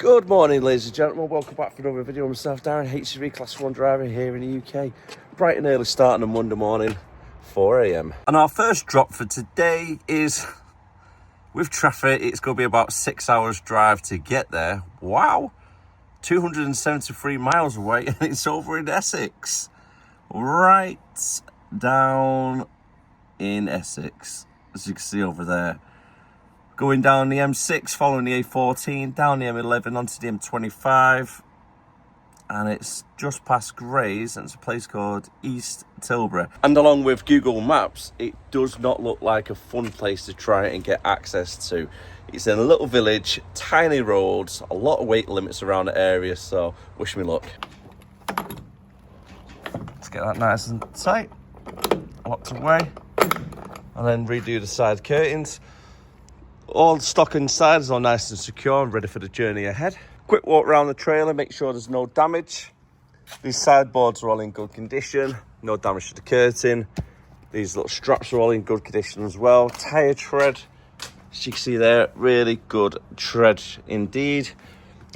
Good morning, ladies and gentlemen. Welcome back for another video. Myself, Darren, HCV Class 1 driver here in the UK. Bright and early start on a Monday morning, 4 a.m. And our first drop for today is, with traffic, it's going to be about 6 hours drive to get there. Wow! 273 miles away, and it's over in Essex. Right down in Essex, as you can see over there. Going down the M6, following the A14, down the M11 onto the M25, and it's just past Grays, and it's a place called East Tilbury. And along with Google Maps, it does not look like a fun place to try and get access to. It's in a little village, tiny roads, a lot of weight limits around the area, so wish me luck. Let's get that nice and tight, locked away, and then redo the side curtains. All the stock inside is all nice and secure and ready for the journey ahead. Quick walk around the trailer, make sure there's no damage. These sideboards are all in good condition, no damage to the curtain. These little straps are all in good condition as well. Tyre tread, as you can see there, really good tread indeed.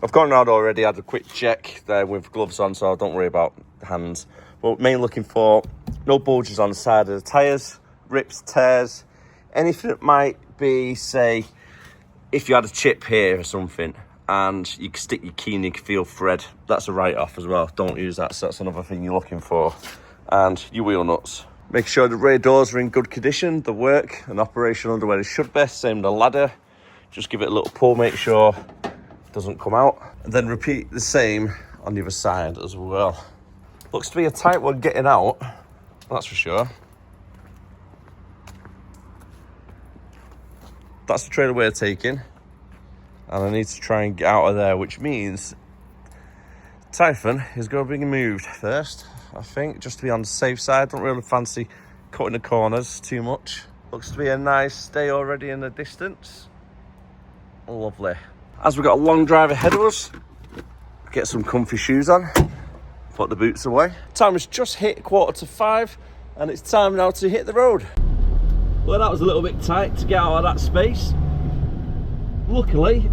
I've gone around already, had a quick check there with gloves on, so don't worry about the hands. But mainly looking for no bulges on the side of the tyres, rips, tears, anything that might be, say, if you had a chip here or something and you can stick your key and you can feel thread, that's a write-off as well. Don't use that, so that's another thing you're looking for. And your wheel nuts. Make sure the rear doors are in good condition, the work and operational the way they should be. Same with the ladder. Just give it a little pull, make sure it doesn't come out. And then repeat the same on the other side as well. Looks to be a tight one getting out, that's for sure. That's the trailer we're taking, and I need to try and get out of there, which means Typhon is going to be moved first, I think, just to be on the safe side. Don't really fancy cutting the corners too much. Looks to be a nice day already in the distance. Lovely. As we've got a long drive ahead of us, get some comfy shoes on, put the boots away. Time has just hit 4:45, and it's time now to hit the road. Well, that was a little bit tight to get out of that space. Luckily,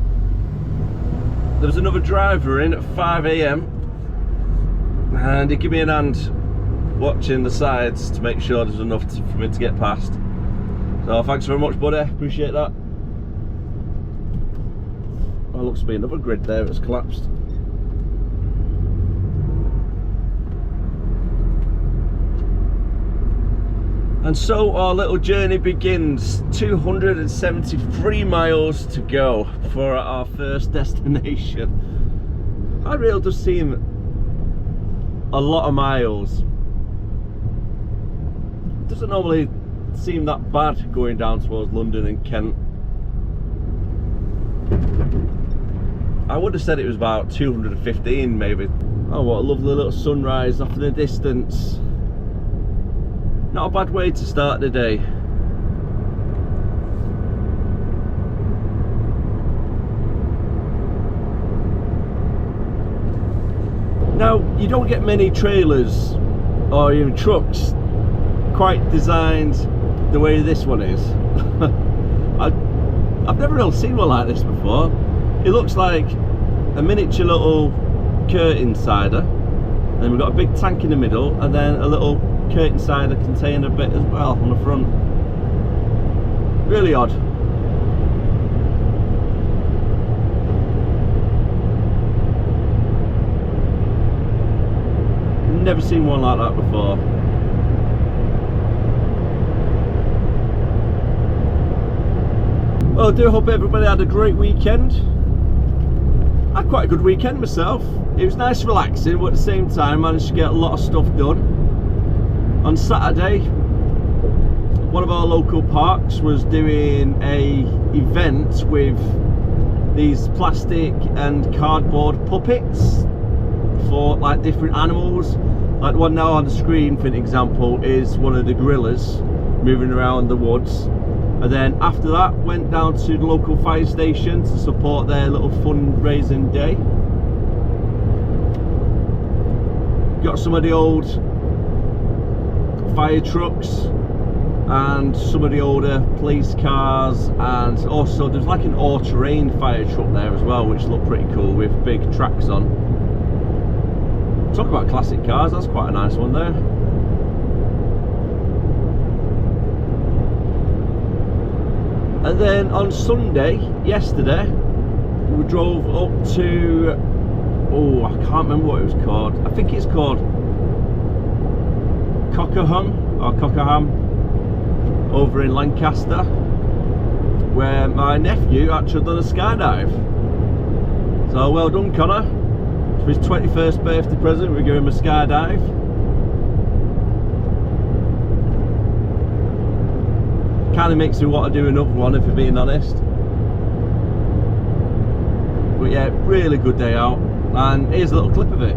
there was another driver in at 5 a.m. and he gave me a hand watching the sides to make sure there's enough for me to get past. So thanks very much, buddy, appreciate that. That looks to be another grid there that's collapsed. And so our little journey begins. 273 miles to go for our first destination. That really does seem a lot of miles. It doesn't normally seem that bad going down towards London and Kent. I would have said it was about 215 maybe. Oh, what a lovely little sunrise off in the distance. Not a bad way to start the day. Now, you don't get many trailers or even trucks quite designed the way this one is. I've never really seen one like this before. It looks like a miniature little curtain sider, and we've got a big tank in the middle, and then a little curtain sider container bit as well on the front. Really odd. Never seen one like that before. Well, I do hope everybody had a great weekend. I had quite a good weekend myself. It was nice relaxing, but at the same time managed to get a lot of stuff done. On Saturday, one of our local parks was doing a event with these plastic and cardboard puppets for like different animals. Like the one now on the screen, for an example, is one of the gorillas moving around the woods. And then after that, went down to the local fire station to support their little fundraising day. Got some of the old fire trucks and some of the older police cars, and also there's like an all-terrain fire truck there as well, which looked pretty cool with big tracks on. Talk about classic cars, that's quite a nice one there. And then on Sunday, yesterday, we drove up to, oh, I can't remember what it was called. I think it's called Cockerham over in Lancaster, where my nephew actually done a skydive. So well done, Connor. For his 21st birthday present, we're giving him a skydive. Kind of makes me want to do another one, if you're being honest. But yeah, really good day out, and here's a little clip of it.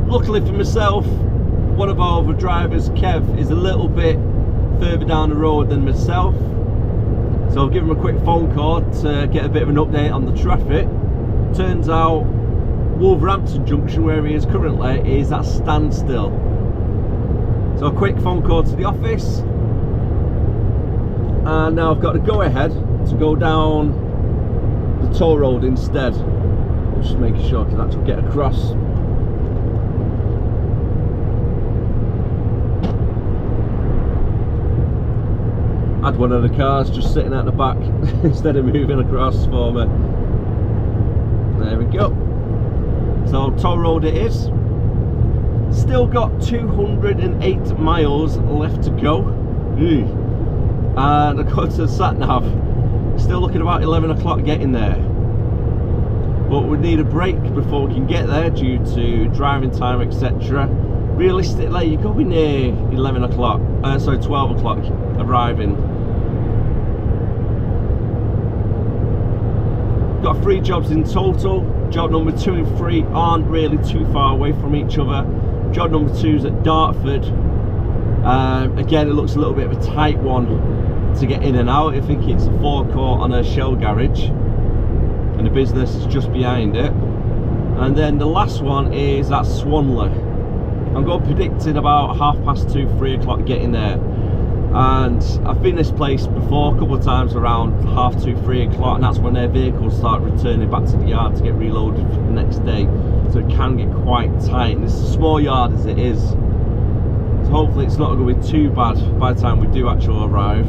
Luckily for myself, one of our other drivers, Kev, is a little bit further down the road than myself, so I'll give him a quick phone call to get a bit of an update on the traffic. Turns out Wolverhampton Junction, where he is currently, is at standstill. So a quick phone call to the office, and now I've got to go ahead to go down the toll road instead. Just making sure I can actually get across. Had one of the cars just sitting at the back instead of moving across for me. There we go. So toll road it is. Still got 208 miles left to go. And according to the sat nav, still looking about 11 o'clock getting there. But we need a break before we can get there due to driving time, etc. Realistically, you're going near 11 o'clock, sorry, 12 o'clock arriving. Got 3 jobs in total. Job number 2 and 3 aren't really too far away from each other. Job number 2 is at Dartford. Again, it looks a little bit of a tight one to get in and out. I think it's a forecourt on a shell garage, and the business is just behind it. And then the last one is at Swanley. I'm going predicting about 2:30, 3 o'clock getting there. And I've been this place before a couple of times around 2:30, 3 o'clock, and that's when their vehicles start returning back to the yard to get reloaded for the next day. So it can get quite tight, and it's a small yard as it is. So hopefully it's not going to be too bad by the time we do actually arrive.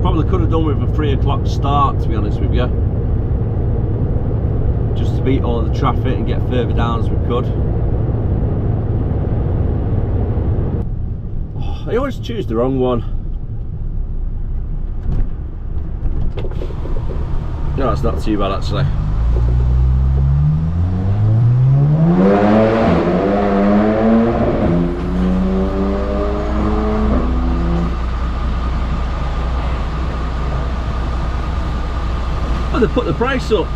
Probably could have done with a 3 o'clock start, to be honest with you, just to beat all the traffic and get further down as we could. Oh, I always choose the wrong one. No, it's not too bad actually. Oh, they put the price up.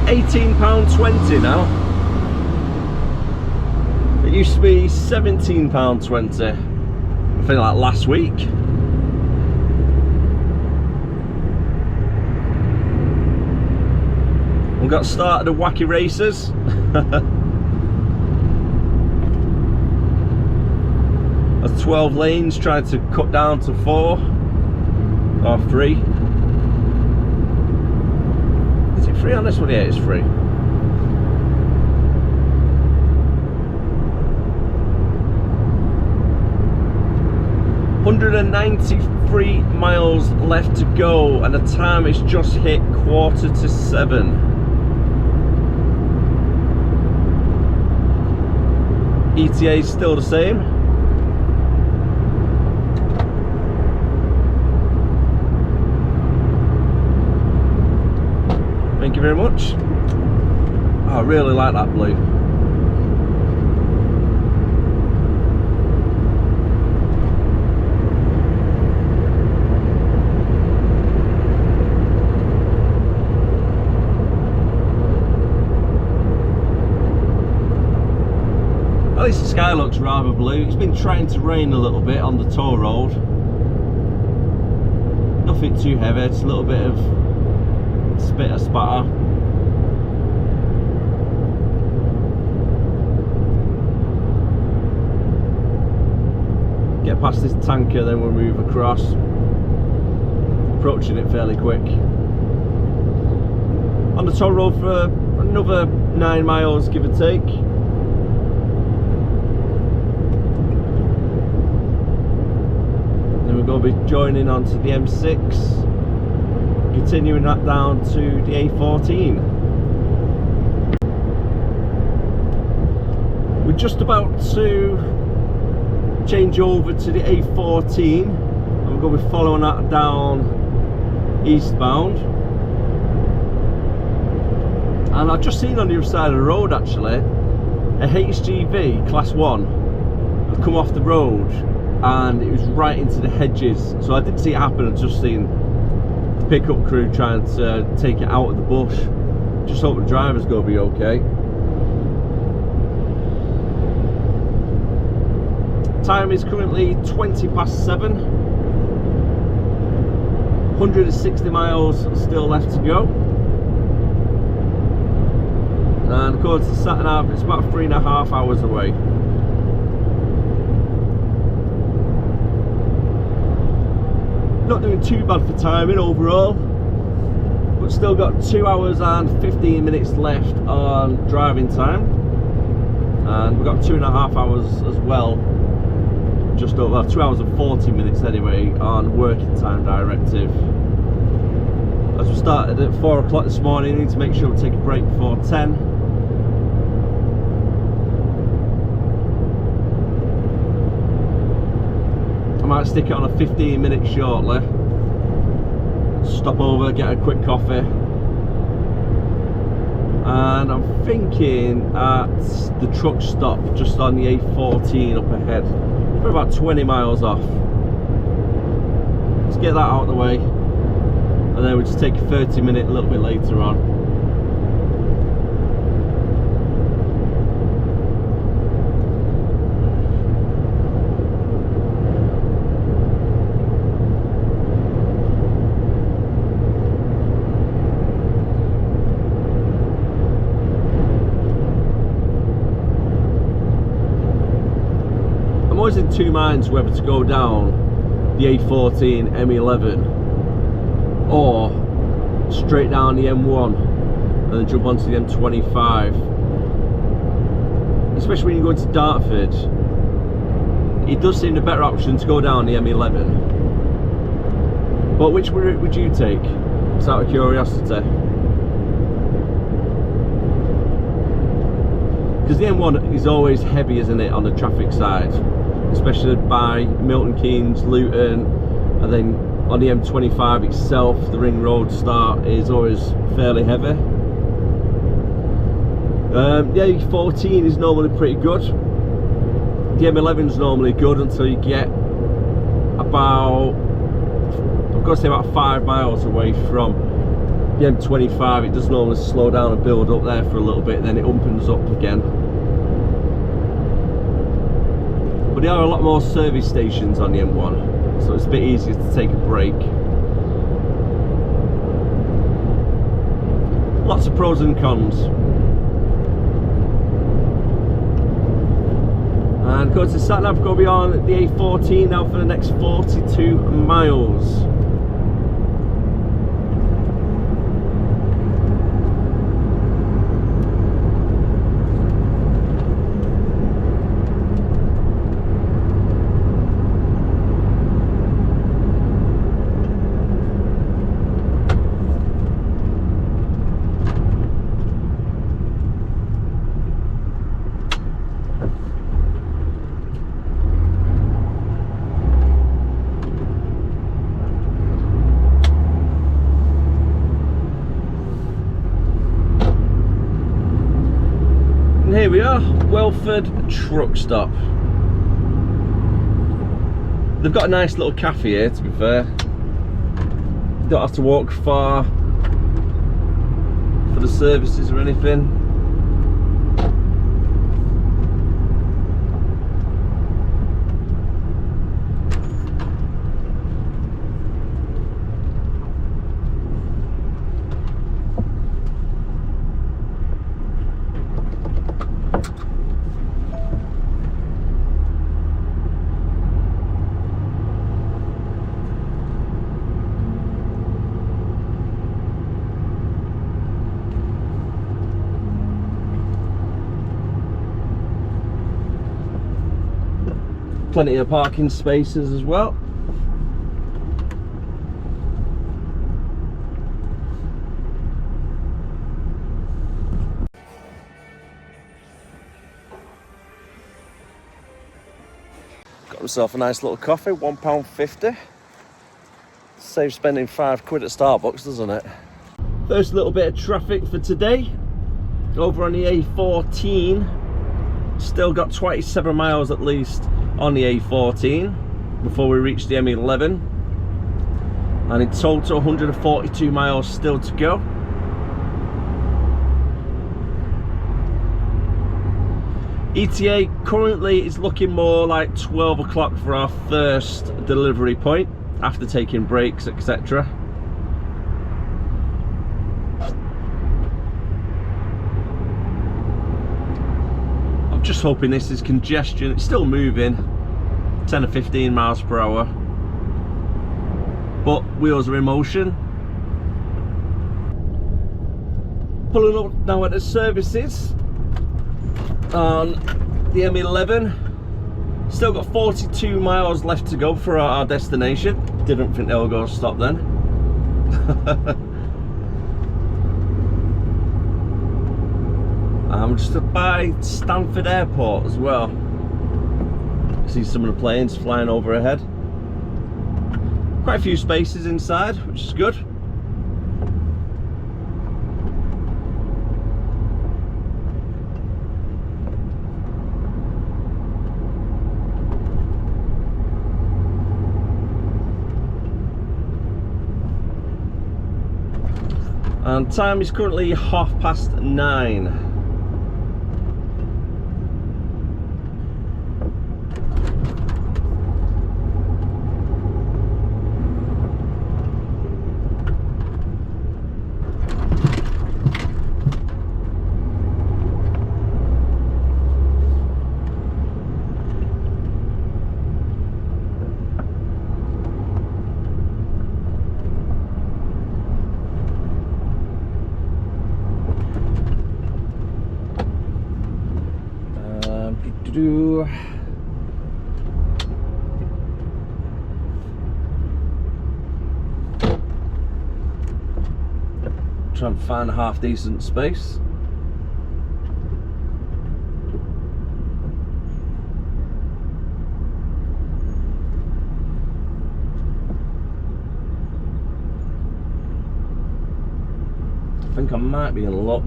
£18.20 now. It used to be £17.20, I think, like last week. We got started the wacky races. That's 12 lanes, tried to cut down to 4 or 3. Is it free on this one? Yeah, it's free. 193 miles left to go, and the time is just hit 6:45. ETA is still the same. Thank you very much. I really like that blue. At least the sky looks rather blue. It's been trying to rain a little bit on the toll road. Nothing too heavy, it's a little bit of spit or spatter. Get past this tanker, then we'll move across. Approaching it fairly quick. On the toll road for another 9 miles, give or take. Then we're going to be joining onto the M6, continuing that down to the A14. We're just about to change over to the A14, and we're going to be following that down eastbound. And I've just seen on the other side of the road actually a HGV class 1 had come off the road, and it was right into the hedges. So I didn't see it happen. I've just seen the pickup crew trying to take it out of the bush. Just hope the driver's going to be okay. Time is currently 7:20. 160 miles still left to go. And according to sat nav, it's about 3.5 hours away. Not doing too bad for timing overall, but still got 2 hours and 15 minutes left on driving time, and we've got 2.5 hours as well, just over 2 hours and 40 minutes anyway on working time directive. As we started at 4 o'clock this morning, need to make sure we take a break before 10. I might stick it on a 15-minute shortly. Stop over, get a quick coffee. And I'm thinking at the truck stop just on the A14 up ahead. We're about 20 miles off. Let's get that out of the way. And then we'll just take a 30-minute a little bit later on. I'm always in two minds whether to go down the A14 M11 or straight down the M1 and then jump onto the M25. Especially when you go into Dartford, it does seem the better option to go down the M11. But which route would you take? Just out of curiosity. Because the M1 is always heavy, isn't it, on the traffic side? Especially by Milton Keynes, Luton, and then on the M25 itself, the ring road start is always fairly heavy. The A14 is normally pretty good. The M11 is normally good until you get about, I've got to say about 5 miles away from the M25. It does normally slow down and build up there for a little bit, then it opens up again. But there are a lot more service stations on the M1, so it's a bit easier to take a break. Lots of pros and cons. And go to sat nav, go beyond the A14 now for the next 42 miles. Welford truck stop. They've got a nice little cafe here, to be fair. You don't have to walk far for the services or anything. Plenty of parking spaces as well. Got myself a nice little coffee, £1.50. Saves spending £5 at Starbucks, doesn't it? First little bit of traffic for today. Over on the A14. Still got 27 miles at least on the A14 before we reach the M11, and in total 142 miles still to go. ETA currently is looking more like 12 o'clock for our first delivery point after taking breaks, etc. Just hoping this is congestion. It's still moving 10 or 15 miles per hour, but wheels are in motion. Pulling up now at the services on the M11. Still got 42 miles left to go for our destination. Didn't think they were going to stop then. I'm just by Stanford Airport as well. See some of the planes flying overhead. Quite a few spaces inside, which is good. And time is currently 9:30. Try and find a half decent space. I think I might be in luck.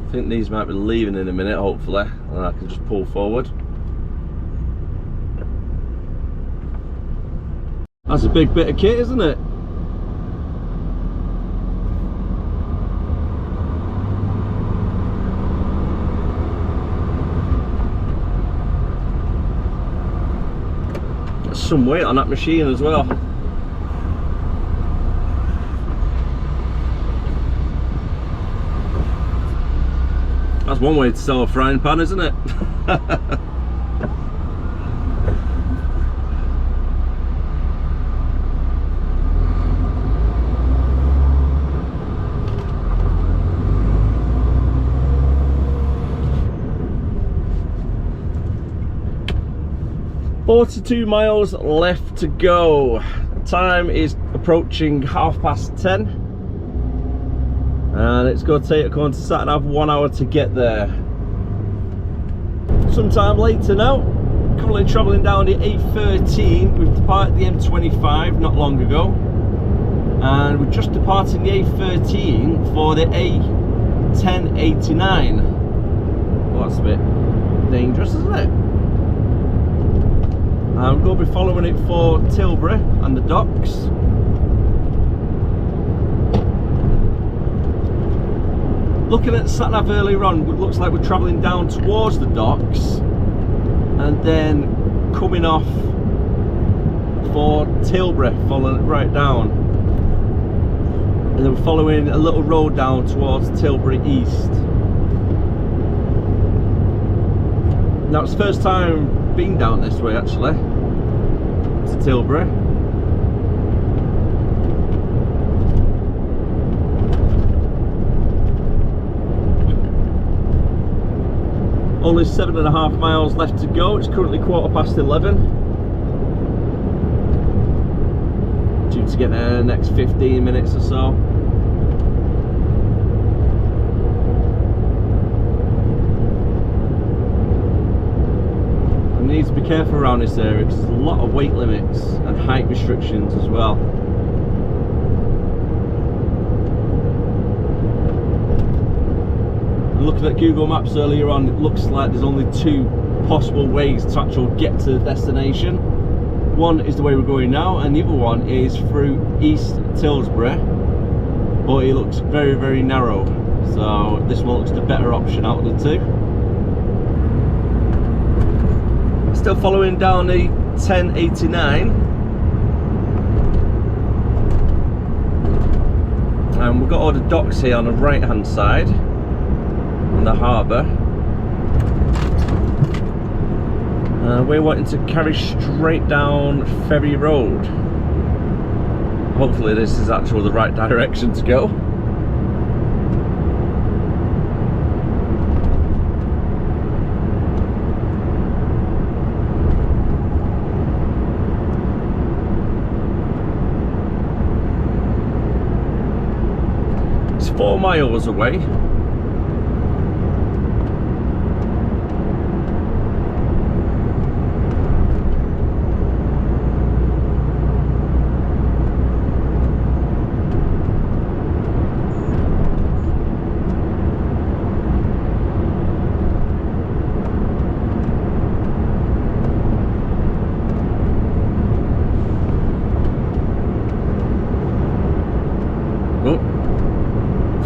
I think these might be leaving in a minute, hopefully, and I can just pull forward. That's a big bit of kit, isn't it? There's some weight on that machine as well. That's one way to sell a frying pan, isn't it? "42 miles left to go." Time is approaching 10:30. And it's going to take, according to sat nav, 1 hour to get there. Sometime later now. currently travelling down the A13. We've departed the M25 not long ago, and we're just departing the A13 for the A1089. Well, that's a bit dangerous, isn't it? I'm going to be following it for Tilbury and the docks. Looking at the sat-nav earlier on, it looks like we're travelling down towards the docks and then coming off for Tilbury, following it right down. And then we're following a little road down towards Tilbury East. Now it's the first time being down this way actually, to Tilbury. Only 7.5 miles left to go. It's currently 11:15. Due to get there in the next 15 minutes or so. And we need to be careful around this area because there's a lot of weight limits and height restrictions as well. Looking at Google Maps earlier on, it looks like there's only 2 possible ways to actually get to the destination. One is the way we're going now, and the other one is through East Tilbury, but it looks very, very narrow. So this one looks the better option out of the 2. Still following down the 1089. And we've got all the docks here on the right hand side. The harbour. We're wanting to carry straight down Ferry Road. Hopefully this is actually the right direction to go. It's 4 miles away.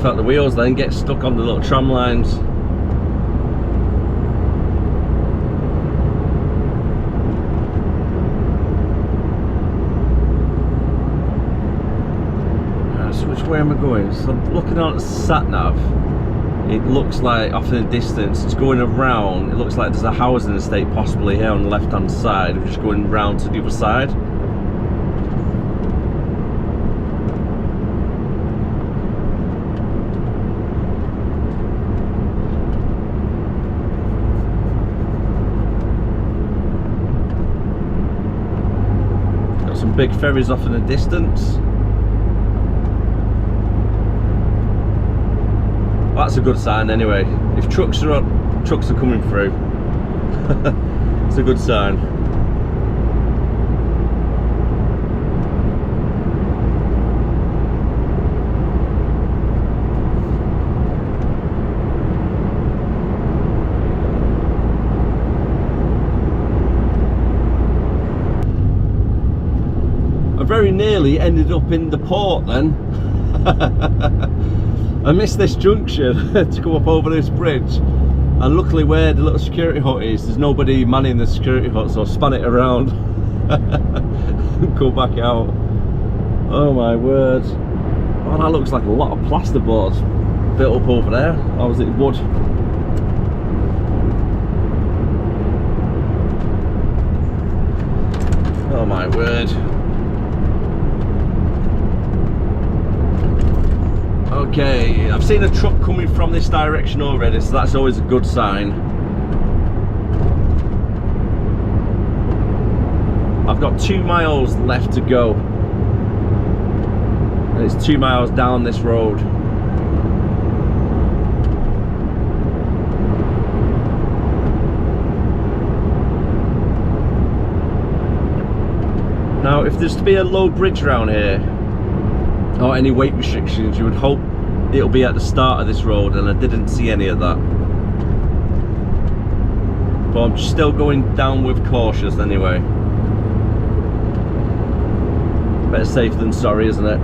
The wheels then get stuck on the little tram lines. So which way am I going? So I'm looking at the sat nav. It looks like off in the distance it's going around. It looks like there's a housing estate possibly here on the left hand side. We're just going round to the other side. Big ferries off in the distance. Well, that's a good sign anyway. If trucks are coming through, it's a good sign. Very nearly ended up in the port then. I missed this junction to go up over this bridge, and luckily where the little security hut is, there's nobody manning the security hut, so I span it around and go back out. Oh my word. Oh, that looks like a lot of plasterboard built up over there. Or was it wood? Oh my word. Okay, I've seen a truck coming from this direction already, so that's always a good sign. I've got 2 miles left to go. And it's 2 miles down this road. if there's to be a low bridge around here, or any weight restrictions, you would hope it'll be at the start of this road, and I didn't see any of that. But I'm still going down with cautious anyway. Better safe than sorry, isn't it?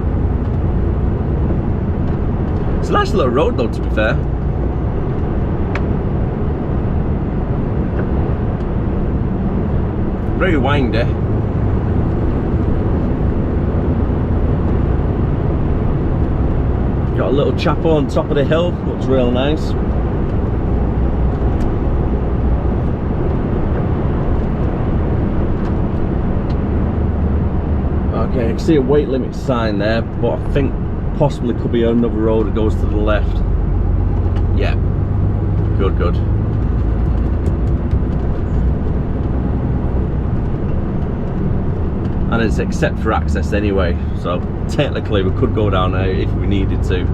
It's a nice little road though, to be fair. Very windy. Got a little chapel on top of the hill, looks real nice. Okay, I can see a weight limit sign there, but I think possibly could be another road that goes to the left. Yeah, good, good. And it's except for access anyway, so technically we could go down there if we needed to.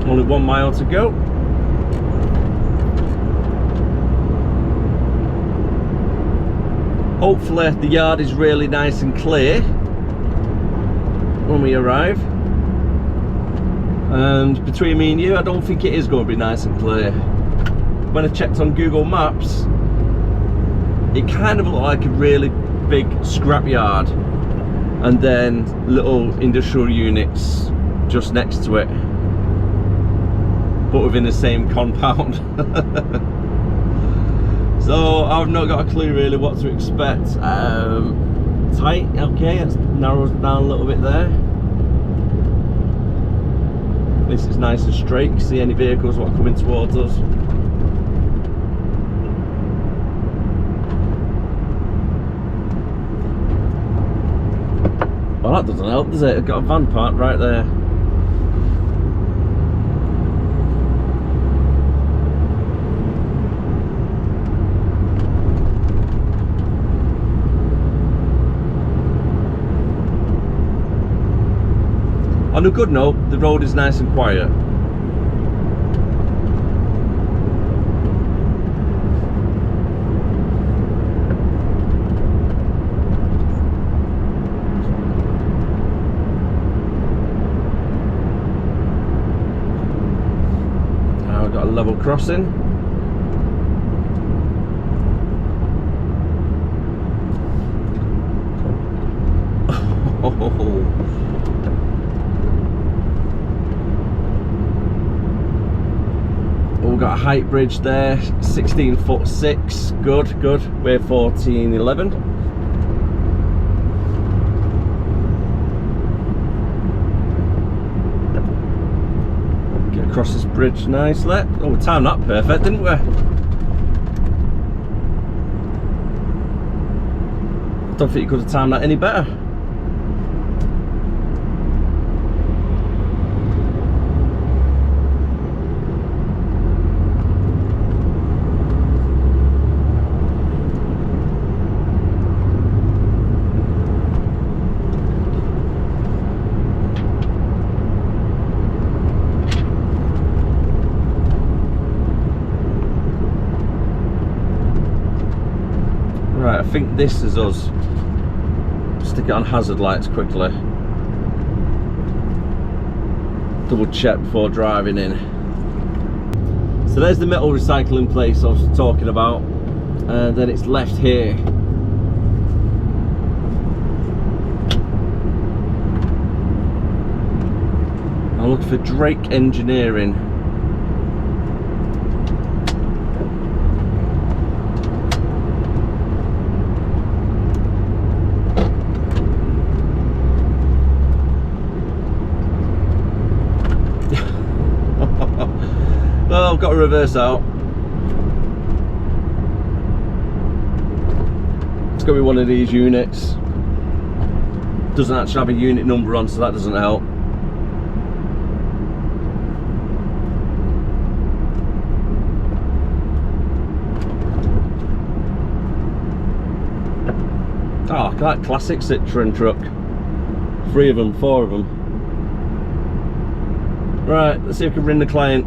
Only 1 mile to go. Hopefully the yard is really nice and clear when we arrive. And between me and you, I don't think it is going to be nice and clear. When I checked on Google Maps, it kind of looked like a really big scrapyard, and then little industrial units just next to it, but within the same compound. So I've not got a clue really what to expect. Tight, okay, it narrows down a little bit there. At least it's nice and straight. You see any vehicles what are coming towards us. Well, that doesn't help, does it? I've got a van parked right there. On a good note, the road is nice and quiet. Now we've got a level crossing. We've got a height bridge there, 16'6", good, good. We're 14'11". Get across this bridge nicely. Oh, we timed that perfect, didn't we? Don't think you could have timed that any better. Right, I think this is us. Stick it on hazard lights quickly. Double check before driving in. So there's the metal recycling place I was talking about, and then it's left here. I'm looking for Drake Engineering. Well, I've got to reverse out. It's going to be one of these units. Doesn't actually have a unit number on, so that doesn't help. Oh, that classic Citroen truck. 3 of them, 4 of them. Right, let's see if we can ring the client.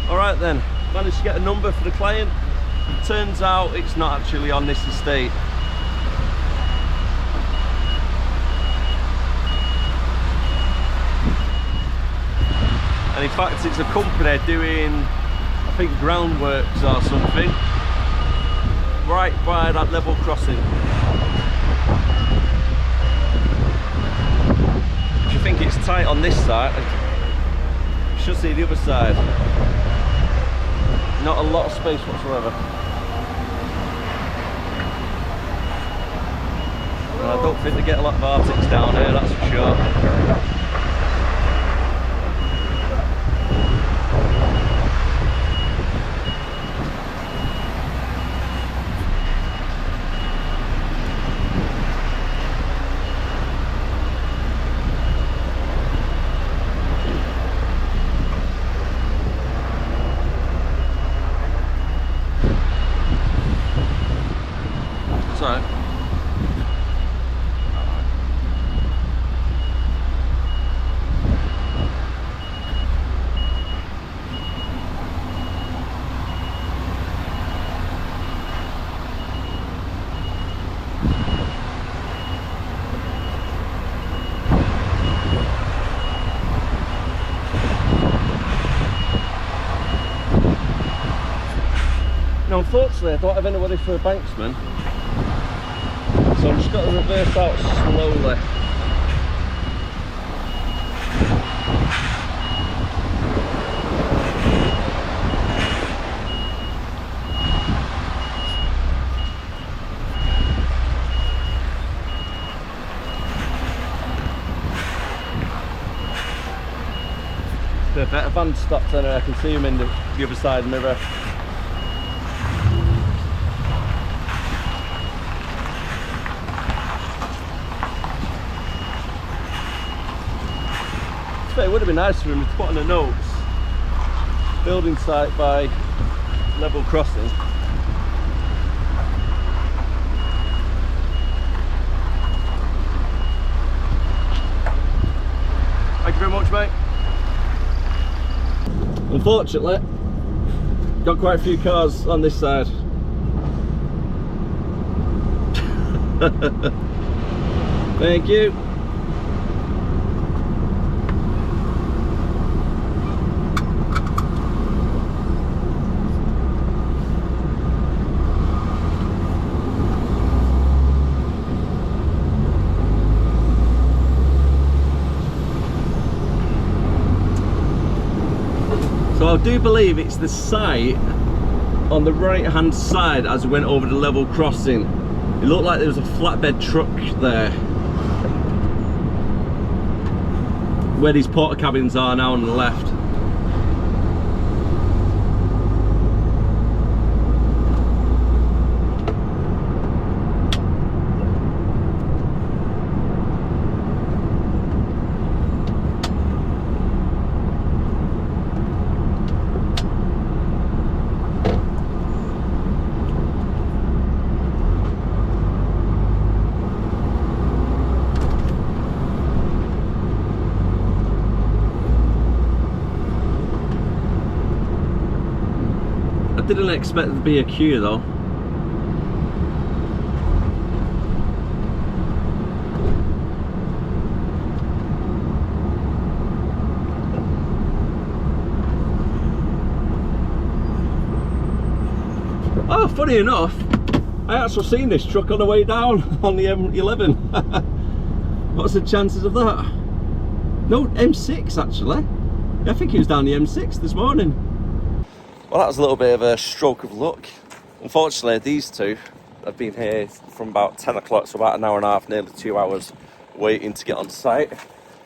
Alright then, managed to get a number for the client. Turns out it's not actually on this estate. And in fact it's a company doing, I think, groundworks or something, right by that level crossing. If you think it's tight on this side, you should see the other side. Not a lot of space whatsoever. And I don't think they get a lot of Arctics down here, that's for sure. Now, unfortunately, I don't have anybody for a banksman, so I'm just got to reverse out slowly. Perfect, a van stopped there, I can see him in the other side mirror. It would have been nice for him to put on the notes, building site by level crossing. Thank you very much, mate. Unfortunately, got quite a few cars on this side. Thank you. So I do believe it's the site on the right hand side as we went over the level crossing. It looked like there was a flatbed truck there, where these porta cabins are now on the left. I didn't expect there to be a queue though. Oh, funny enough, I actually seen this truck on the way down on the M11. What's the chances of that? No, M6 actually. I think he was down the M6 this morning. Well, that was a little bit of a stroke of luck. Unfortunately, these two have been here from about 10 o'clock, so about an hour and a half, nearly 2 hours, waiting to get on site.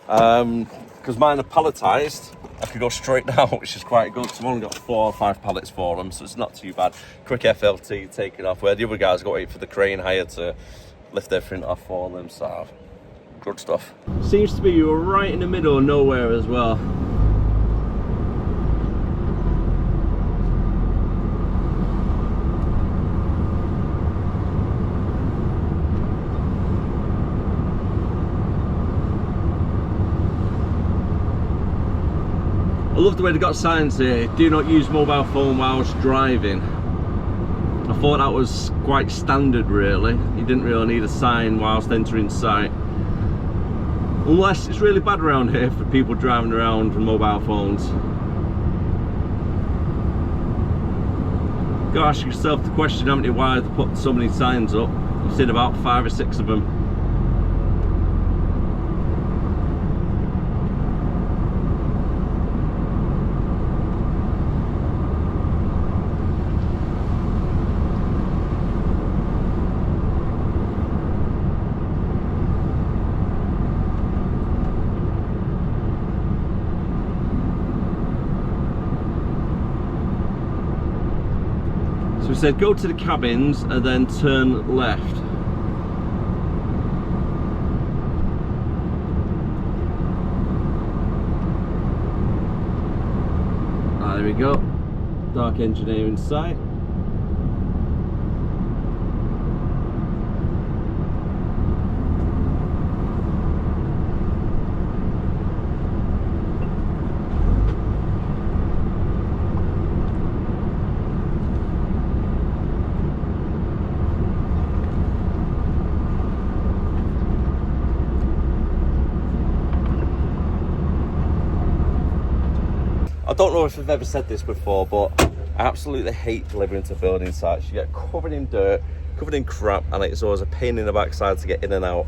Because mine are palletised, I could go straight now, which is quite good. So I've only got 4 or 5 pallets for them, so it's not too bad. Quick FLT, taking off, where the other guys got to wait for the crane hire to lift everything off for them, so good stuff. Seems to be you were right in the middle of nowhere as well. love the way they got signs here. Do not use mobile phone whilst driving. I thought that was quite standard really. You didn't really need a sign whilst entering sight. Unless it's really bad around here for people driving around with mobile phones. You gotta ask yourself the question, haven't you, why they put so many signs up? I've seen about 5 or 6 of them. So we said go to the cabins and then turn left. There we go. Dark engineering site. I don't know if I've ever said this before, but I absolutely hate delivering to building sites. You get covered in dirt, covered in crap, and it's always a pain in the backside to get in and out.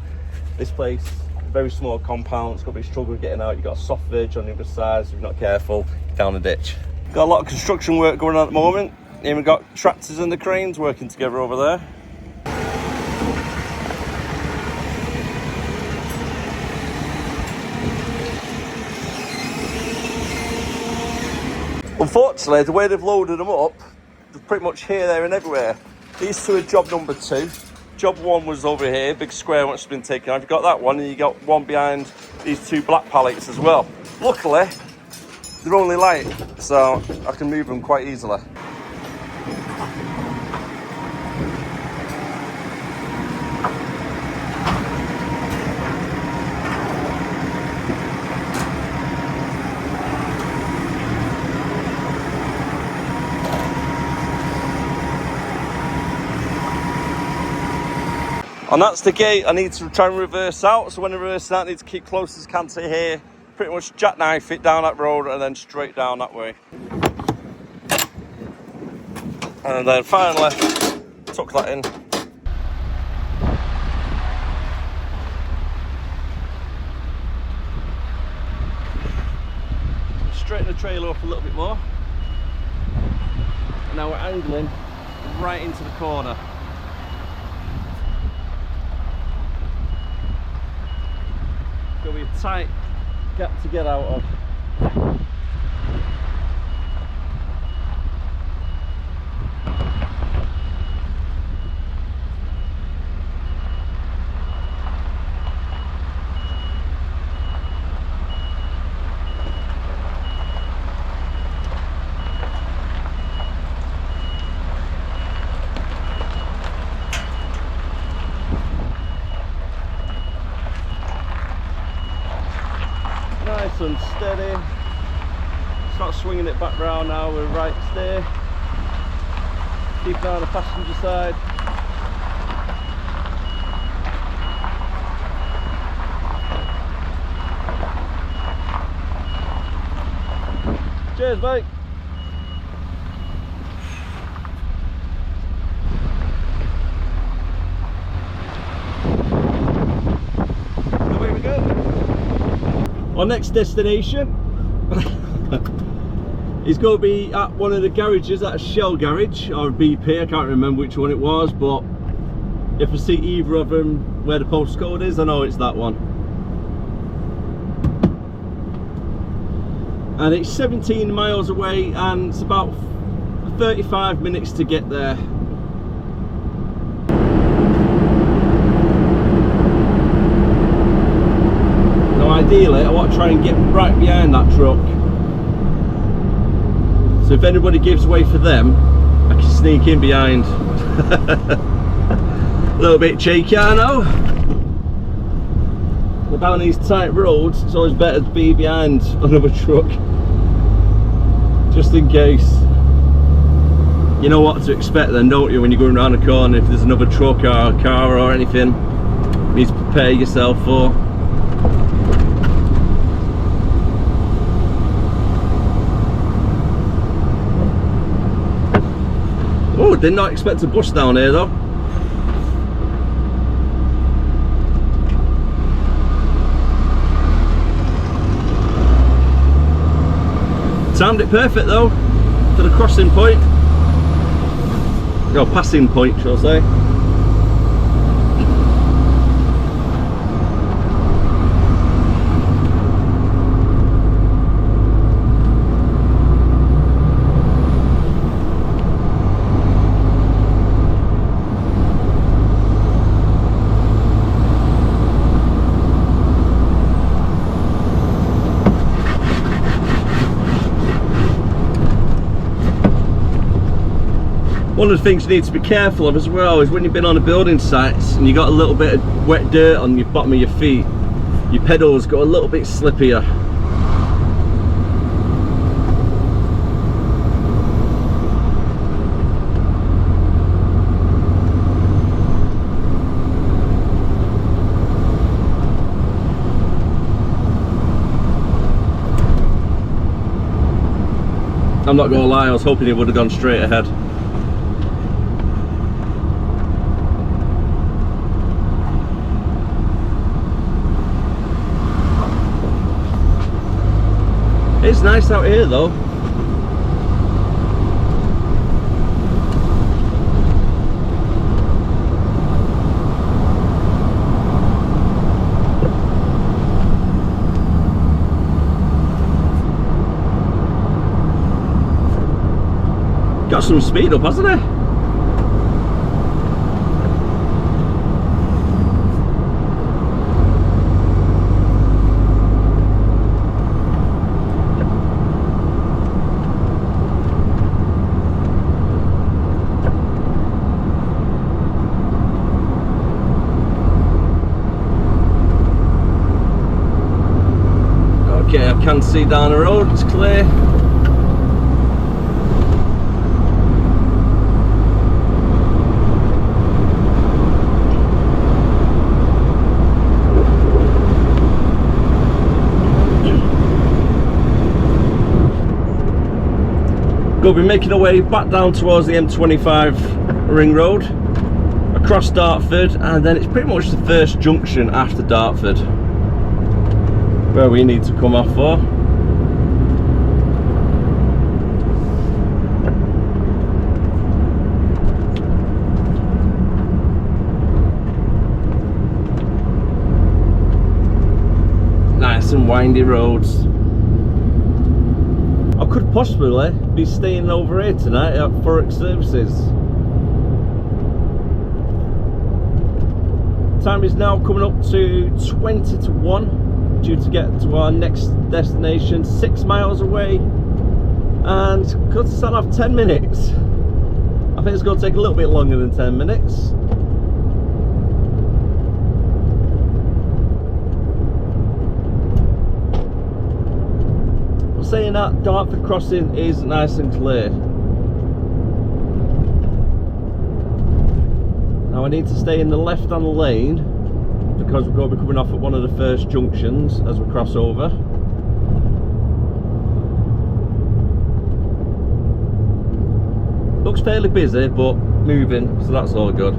This place, very small compound, it's got to be struggle getting out. You've got a soft verge on the other side, so if you're not careful, down a ditch. Got a lot of construction work going on at the moment. Even got tractors and the cranes working together over there. Unfortunately, the way they've loaded them up, they're pretty much here, there and everywhere. These two are job number 2. Job 1 was over here, big square which has been taken off. You've got that one and you got one behind these 2 black pallets as well. Luckily, they're only light, so I can move them quite easily. And that's the gate I need to try and reverse out. So when I reverse out, I need to keep close as can to here. Pretty much jackknife it down that road and then straight down that way. And then finally, tuck that in. Straighten the trailer up a little bit more. And now we're angling right into the corner. It's going to be a tight gap to get out of. Nice and steady. Start swinging it back round now with right steer. Keep down the passenger side. Cheers, mate. Away we go. Our next destination is going to be at one of the garages, at a Shell garage or a BP, I can't remember which one it was, but if I see either of them where the postcode is, I know it's that one. And it's 17 miles away and it's about 35 minutes to get there. Ideally, I want to try and get right behind that truck. So if anybody gives way for them, I can sneak in behind. A little bit cheeky, I know. But down these tight roads, it's always better to be behind another truck. just in case. You know what to expect then, don't you, when you're going around a corner? If there's another truck or a car or anything, you need to prepare yourself for. Oh, did not expect a bus down here though. Timed it perfect though, to the crossing point. Or passing point, shall I say. One of the things you need to be careful of as well is when you've been on a building sites and you got a little bit of wet dirt on your bottom of your feet, your pedals got a little bit slippier. I'm not gonna lie, I was hoping it would have gone straight ahead. It's nice out here though. Got some speed up, hasn't it? Okay, I can see down the road, it's clear. We'll be making our way back down towards the M25 ring road, across Dartford, and then it's pretty much the first junction after Dartford where we need to come off for. Nice and windy roads. I could possibly be staying over here tonight at Forex Services. Time is now coming up to 20 to 1. Due to get to our next destination, 6 miles away, and could start off 10 minutes. I think it's going to take a little bit longer than 10 minutes. But saying that, Dartford crossing is nice and clear. Now I need to stay in the left-hand lane, because we're going to be coming off at one of the first junctions as we cross over. Looks fairly busy but moving, so that's all good.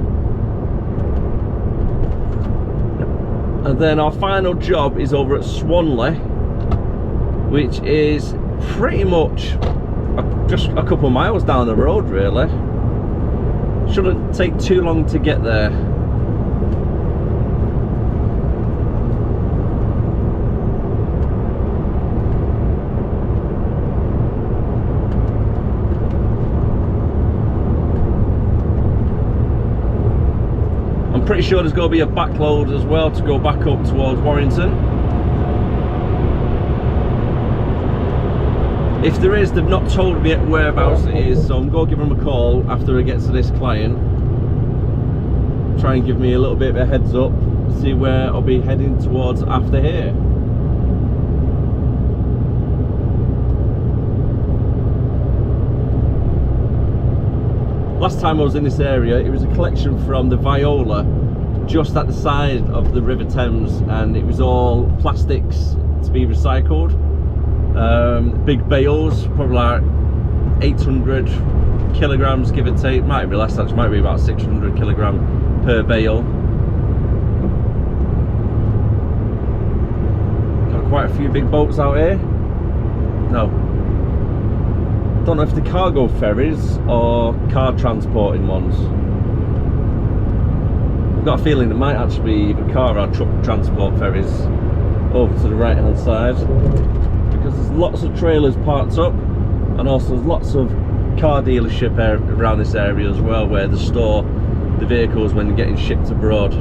And then our final job is over at Swanley, which is pretty much just a couple of miles down the road really. Shouldn't take too long to get there. Pretty sure there's going to be a backload as well to go back up towards Warrington. If there is, they've not told me yet whereabouts it is, so I'm going to give them a call after I get to this client. Try and give me a little bit of a heads up, see where I'll be heading towards after here. last time I was in this area, it was a collection from the Viola, just at the side of the River Thames, and it was all plastics to be recycled. Big bales, probably like 800 kilograms, give or take. Might be less, actually, might be about 600 kilogram per bale. Got quite a few big boats out here. No, don't know if they're cargo ferries or car transporting ones. I've got a feeling there might actually be either car or truck transport ferries over to the right hand side, because there's lots of trailers parked up, and also there's lots of car dealership around this area as well, where they store the vehicles when they're getting shipped abroad.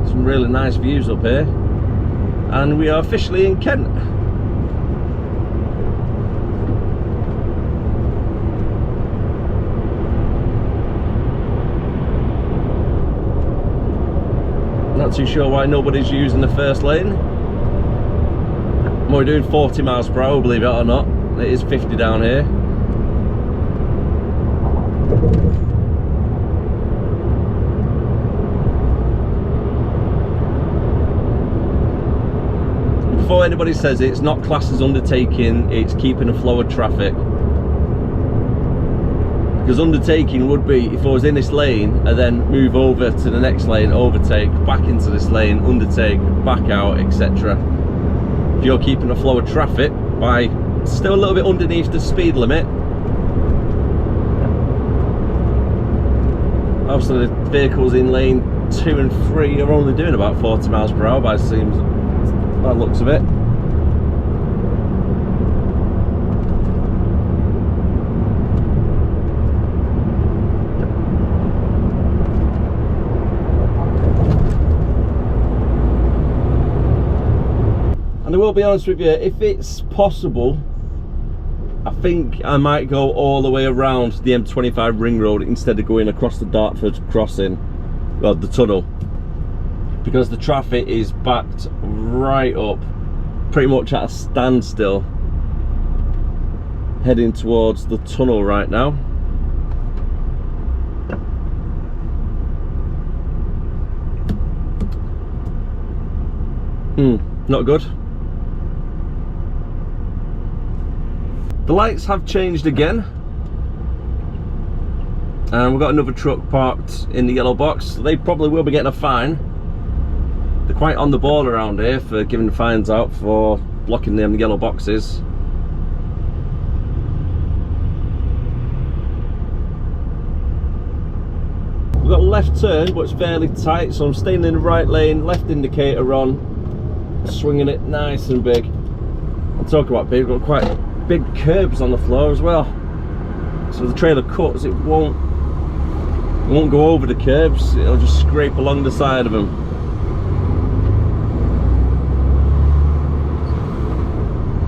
Some really nice views up here, and we are officially in Kent. Not too sure why nobody's using the first lane. We're doing 40 miles per hour, believe it or not. It is 50 down here. Before anybody says it's not classed as undertaking, it's keeping a flow of traffic. Because undertaking would be if I was in this lane and then move over to the next lane, overtake, back into this lane, undertake, back out, etc. If you're keeping a flow of traffic by still a little bit underneath the speed limit, obviously the vehicles in lane 2 and 3 are only doing about 40 miles per hour by the looks of it. And I will be honest with you, if it's possible, I think I might go all the way around the M25 ring road instead of going across the Dartford crossing, well, the tunnel, because the traffic is backed right up, pretty much at a standstill, heading towards the tunnel right now. Not good. The lights have changed again, and we've got another truck parked in the yellow box. So they probably will be getting a fine. They're quite on the ball around here for giving fines out for blocking them yellow boxes. We've got a left turn, but it's fairly tight, so I'm staying in the right lane, left indicator on, swinging it nice and big. I'll talk about big, we've got quite big curbs on the floor as well, so the trailer cuts, it won't go over the curbs, it'll just scrape along the side of them.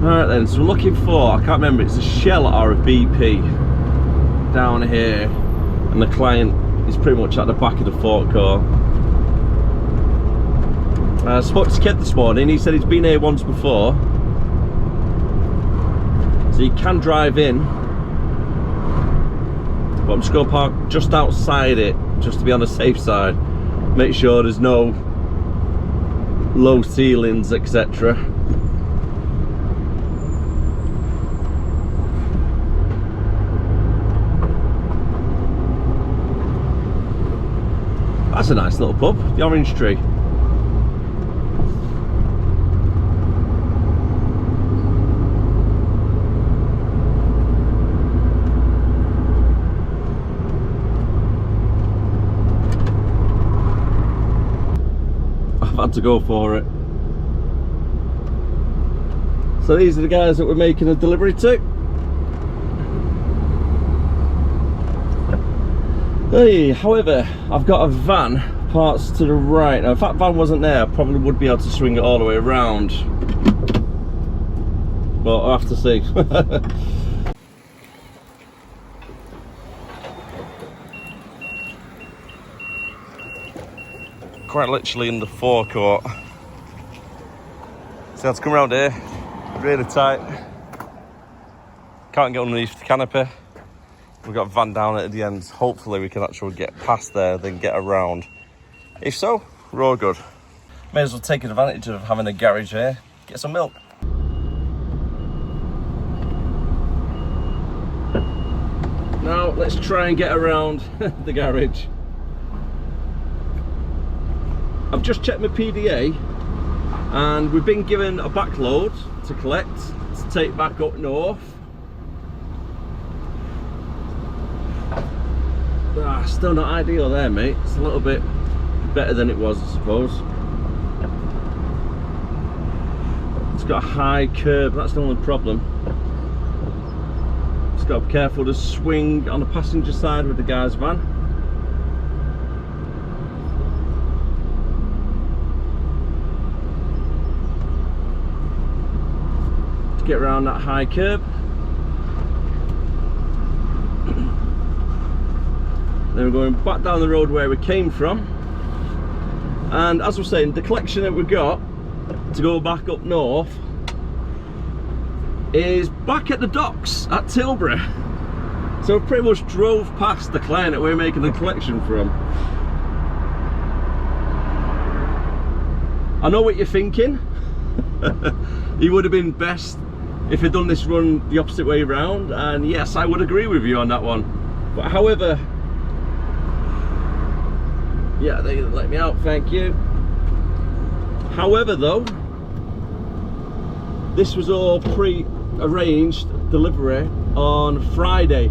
Alright then, so we're looking for, I can't remember, it's a Shell or a BP down here, and the client is pretty much at the back of the forecourt. I spoke to Kid this morning, he said he's been here once before, so you can drive in, but I'm just going to park just outside it, just to be on the safe side. Make sure there's no low ceilings, etc. That's a nice little pub, the Orange Tree. Had to go for it. So these are the guys that we're making a delivery to. Hey, however, I've got a van parts to the right. Now if that van wasn't there, I probably would be able to swing it all the way around, but I'll have to see. Quite literally in the forecourt So let's come around here, really tight. Can't get underneath the canopy. We've got a van down at the end. Hopefully we can actually get past there, then get around. If so, we're all good. May as well take advantage of having a garage here. Get some milk. Now let's try and get around the garage. I've just checked my PDA and we've been given a backload to collect, to take back up north. Still not ideal there, mate. It's a little bit better than it was, I suppose. It's got a high curb, that's the only problem. Just got to be careful to swing on the passenger side with the guy's van. To get around that high curb. Then we're going back down the road where we came from. And as we're saying, the collection that we got to go back up north is back at the docks at Tilbury. So we pretty much drove past the client that we're making the collection from. I know what you're thinking. It would have been best if he'd done this run the opposite way around, and yes, I would agree with you on that one. But however, yeah, they let me out, thank you. However though, this was all pre-arranged delivery on Friday.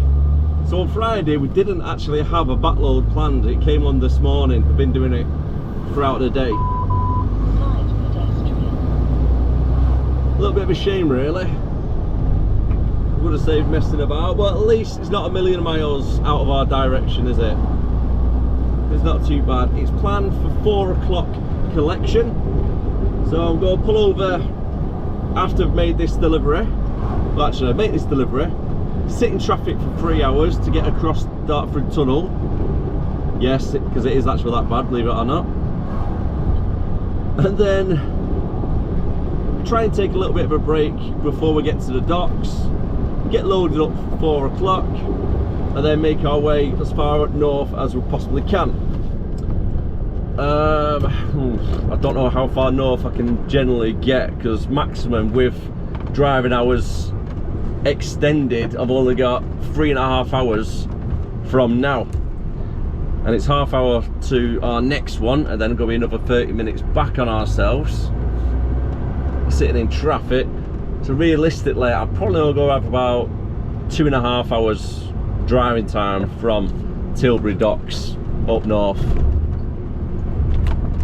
So on Friday we didn't actually have a backload planned. It came on this morning. I've been doing it throughout the day. A little bit of a shame really. Would have saved messing about. Well, at least it's not a million miles out of our direction, is it? It's not too bad. It's planned for 4 o'clock collection. So I'm going to pull over after I've made this delivery. Well, actually, I make this delivery, sit in traffic for 3 hours to get across Dartford Tunnel. Yes, because it is actually that bad, believe it or not. And then try and take a little bit of a break before we get to the docks. Get loaded up for 4 o'clock. And then make our way as far north as we possibly can. I don't know how far north I can generally get, because maximum with driving hours extended, I've only got 3.5 hours from now. And it's half hour to our next one, and then going to be another 30 minutes back on ourselves. Sitting in traffic. So realistically, I'll probably only go have about 2.5 hours driving time from Tilbury docks up north.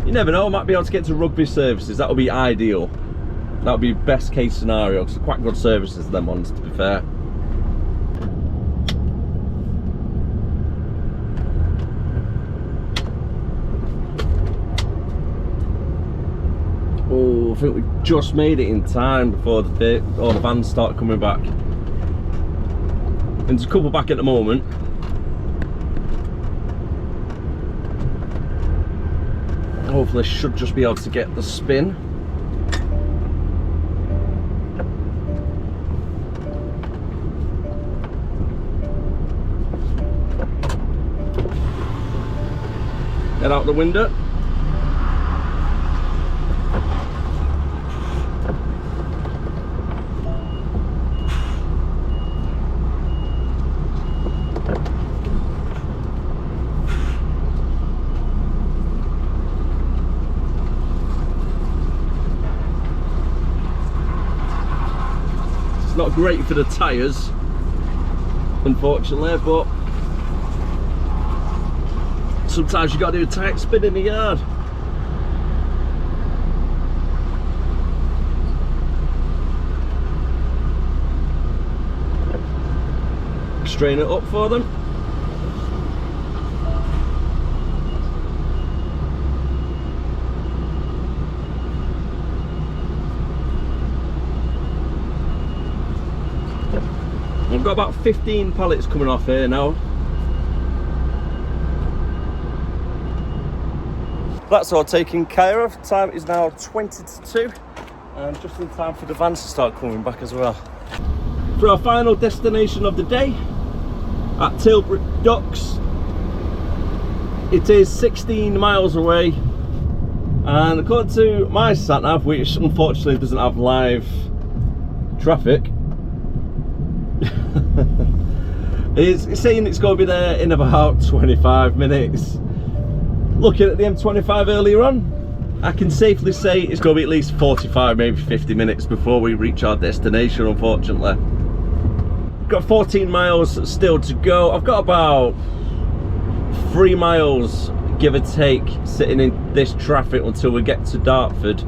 You never know, I might be able to get to Rugby services. That would be ideal. That would be best case scenario, because they're quite good services, them ones, to be fair. Oh, I think we just made it in time before the vans start coming back. And there's a couple back at the moment. Hopefully should just be able to get the spin. Head out the window. Not great for the tyres, unfortunately, but sometimes you got to do a tight spin in the yard. Strain it up for them. I've got about 15 pallets coming off here now. That's all taken care of. Time is now 20 to 2. and just in time for the vans to start coming back as well. For our final destination of the day at Tilbury Docks. It is 16 miles away, and according to my sat-nav, which unfortunately doesn't have live traffic, it's saying it's going to be there in about 25 minutes. Looking at the M25 earlier on, I can safely say it's going to be at least 45, maybe 50 minutes before we reach our destination, unfortunately. Got 14 miles still to go. I've got about 3 miles, give or take, sitting in this traffic until we get to Dartford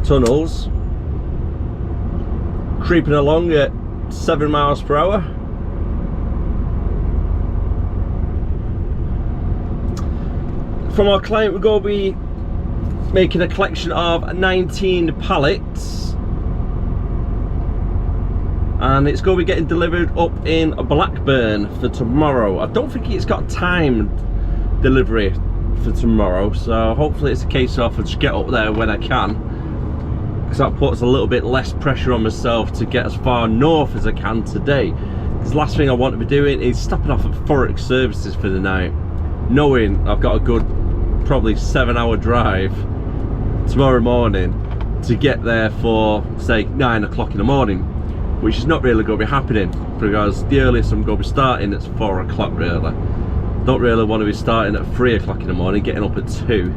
tunnels. Creeping along at 7 miles per hour. From our client, we're going to be making a collection of 19 pallets, and it's going to be getting delivered up in Blackburn for tomorrow. I don't think it's got timed delivery for tomorrow, so hopefully it's a case of I just get up there when I can, because that puts a little bit less pressure on myself to get as far north as I can today. Because the last thing I want to be doing is stopping off at Forex services for the night, knowing I've got a good probably 7-hour drive tomorrow morning to get there for say 9 o'clock in the morning, which is not really going to be happening, because the earliest I'm going to be starting is 4 o'clock really. Don't really want to be starting at 3 o'clock in the morning, getting up at 2.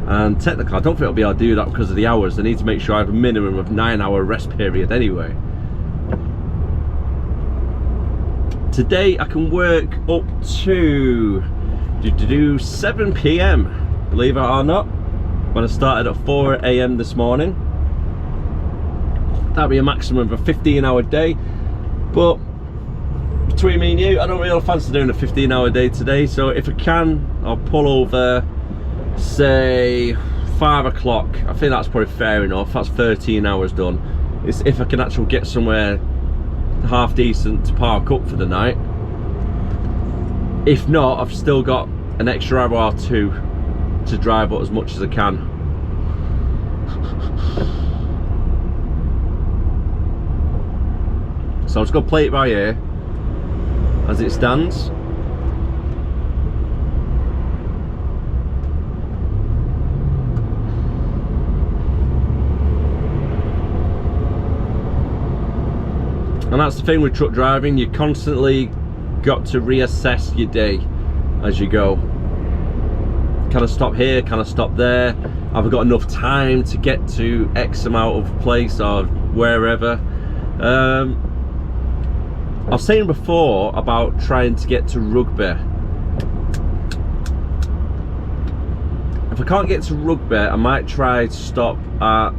And technically I don't think I'll be able to do that because of the hours. I need to make sure I have a minimum of 9-hour rest period anyway. Today I can work up to 7 PM, believe it or not, when I started at 4 AM this morning. That'd be a maximum of a 15-hour day, but between me and you, I don't really fancy doing a 15-hour day today, so if I can, I'll pull over, say 5 o'clock. I think that's probably fair enough. That's 13 hours done. It's if I can actually get somewhere half decent to park up for the night. If not, I've still got an extra hour or two to drive up as much as I can. So I'm just going to play it by ear as it stands. And that's the thing with truck driving, you constantly got to reassess your day as you go. Can I stop here? Can I stop there? Have I got enough time to get to X amount of place or wherever? I was saying before about trying to get to Rugby. If I can't get to Rugby, I might try to stop at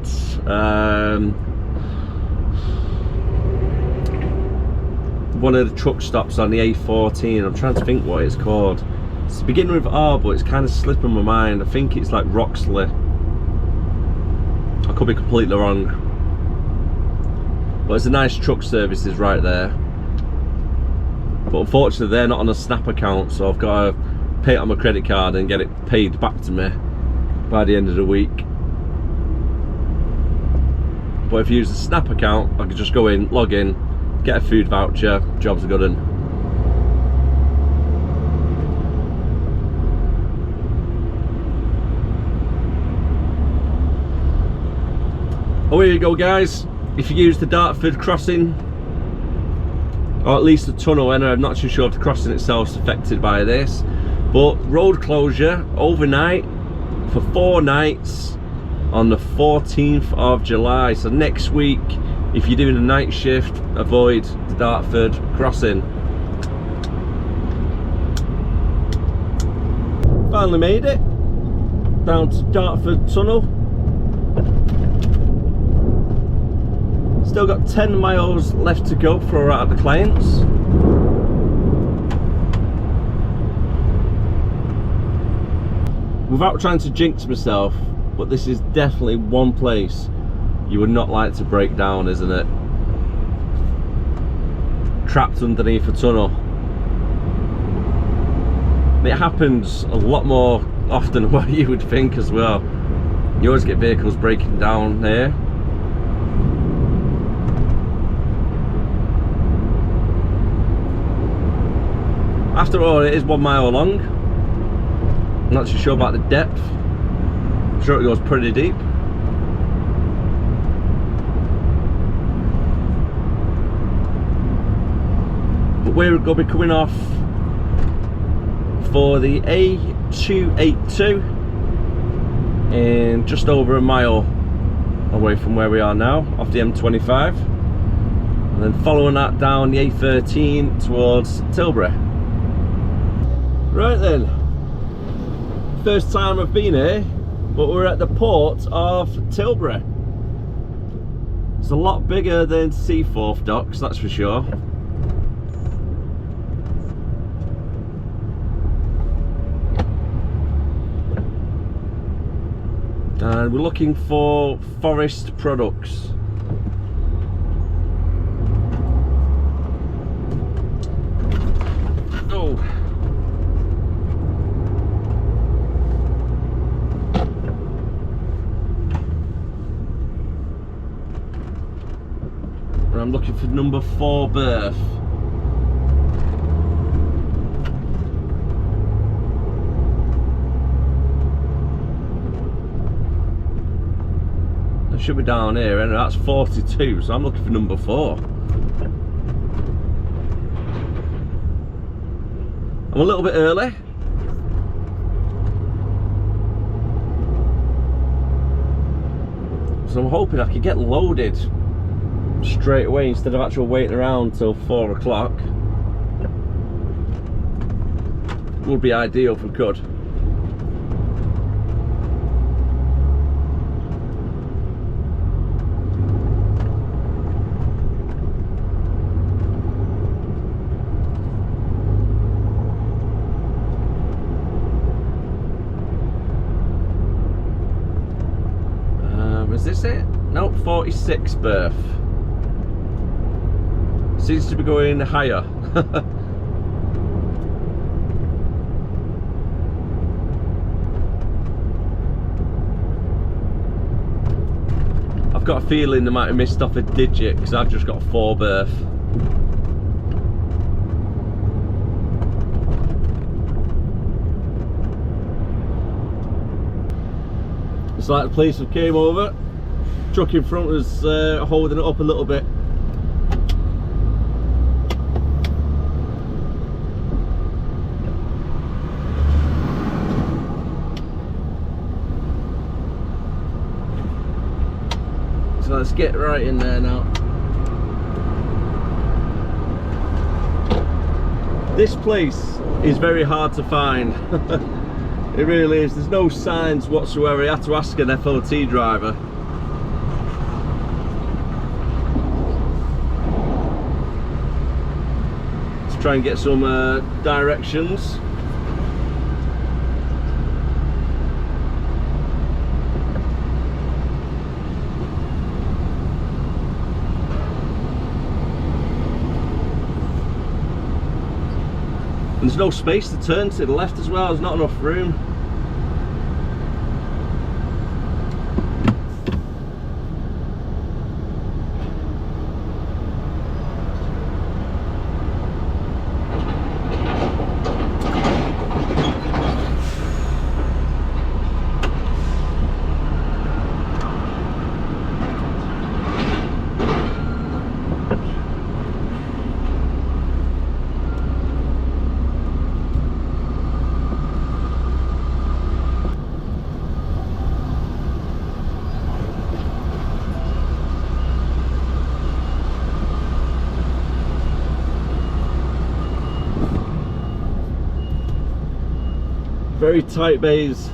one of the truck stops on the A14. I'm trying to think what it's called. It's beginning with R, but it's kind of slipping my mind. I think it's like Roxley. I could be completely wrong. But it's a nice truck services right there. But unfortunately they're not on a Snap account, so I've got to pay it on my credit card and get it paid back to me by the end of the week. But if you use the Snap account, I could just go in, log in, get a food voucher, jobs are good. And oh, here you go guys. If you use the Dartford crossing, or at least the tunnel, and I'm not too sure if the crossing itself is affected by this, but road closure overnight for 4 nights on the 14th of July. So next week, if you're doing a night shift, avoid the Dartford crossing. Finally made it down to Dartford tunnel. Still got 10 miles left to go before we're at the clients. Without trying to jinx myself, but this is definitely one place you would not like to break down, isn't it? Trapped underneath a tunnel. It happens a lot more often than what you would think as well. You always get vehicles breaking down here. After all, it is 1 mile long. I'm not too sure about the depth. I'm sure it goes pretty deep. But we're going to be coming off for the A282 in just over a mile away from where we are now, off the M25, and then following that down the A13 towards Tilbury. Right then, first time I've been here, but we're at the port of Tilbury. It's a lot bigger than Seaforth docks, that's for sure. And we're looking for forest products. Oh. And I'm looking for number 4 berth. Should be down here, and that's 42, so I'm looking for number 4. I'm a little bit early. So I'm hoping I could get loaded straight away instead of actually waiting around till 4 o'clock. Would be ideal if we could. Is this it? Nope, 46 berth. Seems to be going higher. I've got a feeling they might have missed off a digit because I've just got 4 berth. It's like the police have came over. Truck in front was holding it up a little bit. So let's get right in there now. This place is very hard to find. It really is. There's no signs whatsoever. I had to ask an FLT driver. Let's try and get some directions. And there's no space to turn to the left as well. There's not enough room. Very tight bays.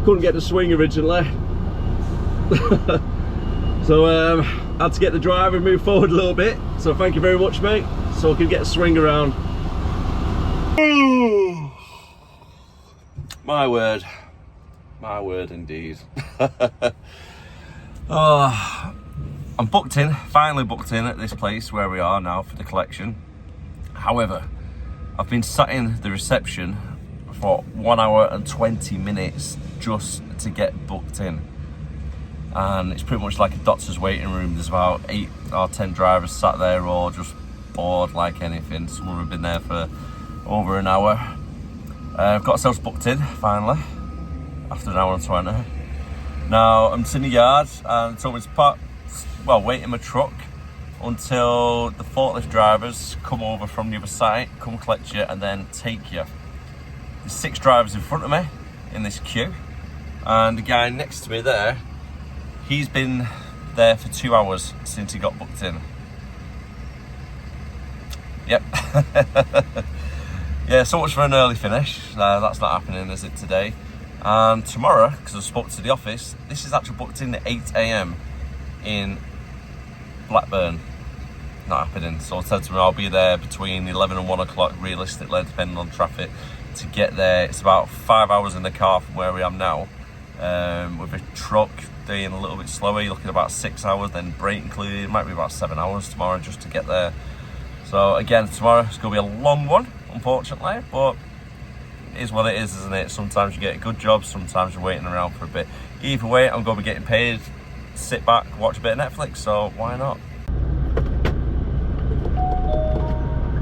Couldn't get the swing originally. So had to get the driver and move forward a little bit. So thank you very much, mate. So I could get a swing around. My word indeed. Oh, I'm booked in, finally booked in at this place where we are now for the collection. However, I've been sat in the reception for 1 hour and 20 minutes just to get booked in. and it's pretty much like a doctor's waiting room. There's about 8 or 10 drivers sat there, all just bored like anything. Some of them have been there for over an hour. I've got ourselves booked in finally after an hour and 20. Now I'm just in the yard and told me to park, wait in my truck until the forklift drivers come over from the other side, come collect you and then take you. There's 6 drivers in front of me in this queue, and the guy next to me there, he's been there for 2 hours since he got booked in. Yep. Yeah, so much for an early finish. That's not happening, is it, today? And tomorrow, because I spoke to the office, this is actually booked in at 8 AM in Blackburn. Not happening. So I said to him I'll be there between 11 and 1 o'clock, realistically, depending on traffic, to get there. It's about 5 hours in the car from where we am now. With a truck being a little bit slower, you're looking at about 6 hours, then brake included, it might be about 7 hours tomorrow just to get there. So again, tomorrow it's going to be a long one, unfortunately, but it is what it is, isn't it? Sometimes you get a good job, sometimes you're waiting around for a bit. Either way, I'm going to be getting paid, sit back, watch a bit of Netflix, so why not?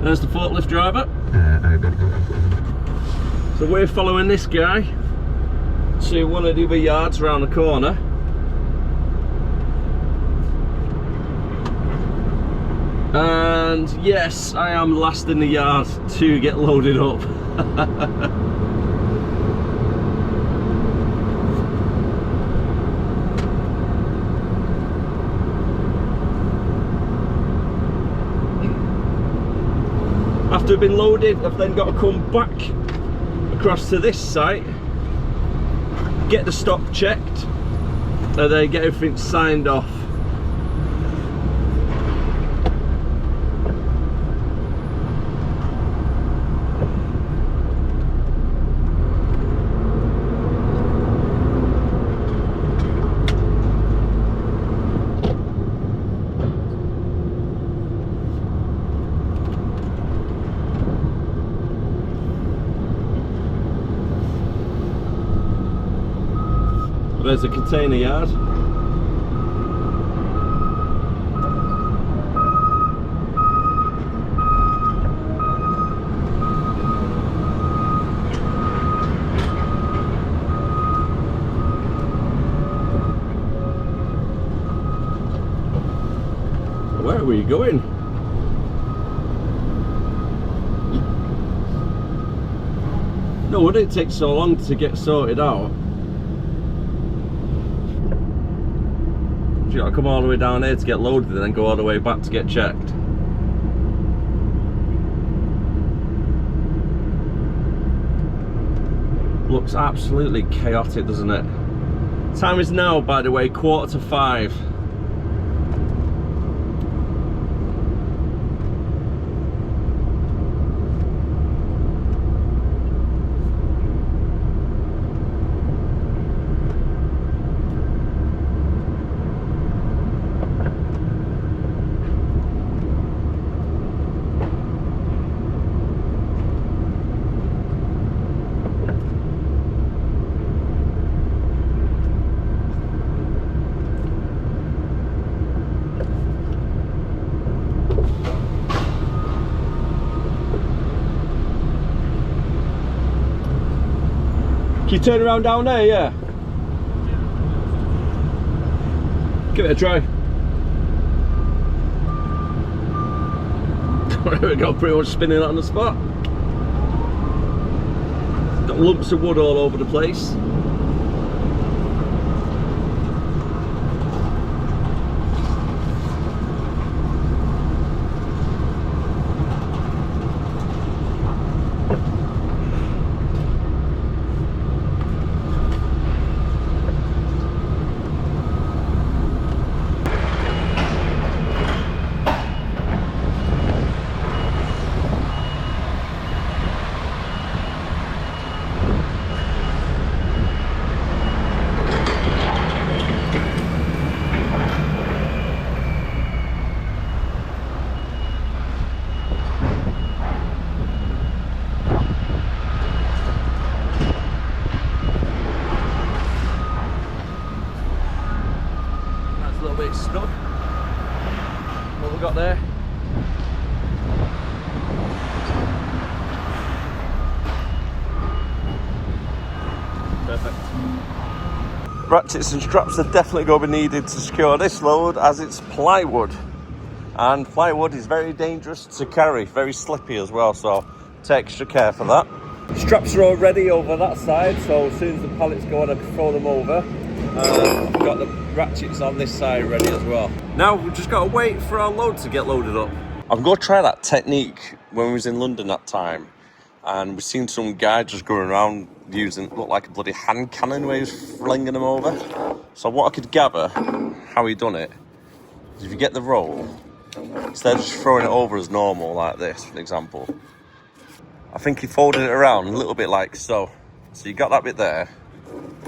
There's the forklift driver. So we're following this guy to one of the other yards around the corner. And yes, I am last in the yard to get loaded up. After I've been loaded, I've then got to come back across to this site, get the stock checked, and then get everything signed off. There's a container yard. Where are we going? No wonder it takes so long to get sorted out. You gotta come all the way down here to get loaded and then go all the way back to get checked. Looks absolutely chaotic, doesn't it? Time is now, by the way, 4:45. Can you turn around down there, yeah? Give it a try. There we go, pretty much spinning on the spot. Got lumps of wood all over the place. Ratchets and straps are definitely going to be needed to secure this load, as it's plywood. And plywood is very dangerous to carry, very slippy as well, so take extra care for that. Straps are already over that side, so as soon as the pallets go on, I can throw them over. I've got the ratchets on this side ready as well. Now we've just got to wait for our load to get loaded up. I'm going to try that technique when we was in London that time, and we've seen some guy just going around using, looked like a bloody hand cannon where he was flinging them over. So what I could gather, how he done it, is if you get the roll, instead of just throwing it over as normal like this, for example, I think he folded it around a little bit like so. So you got that bit there,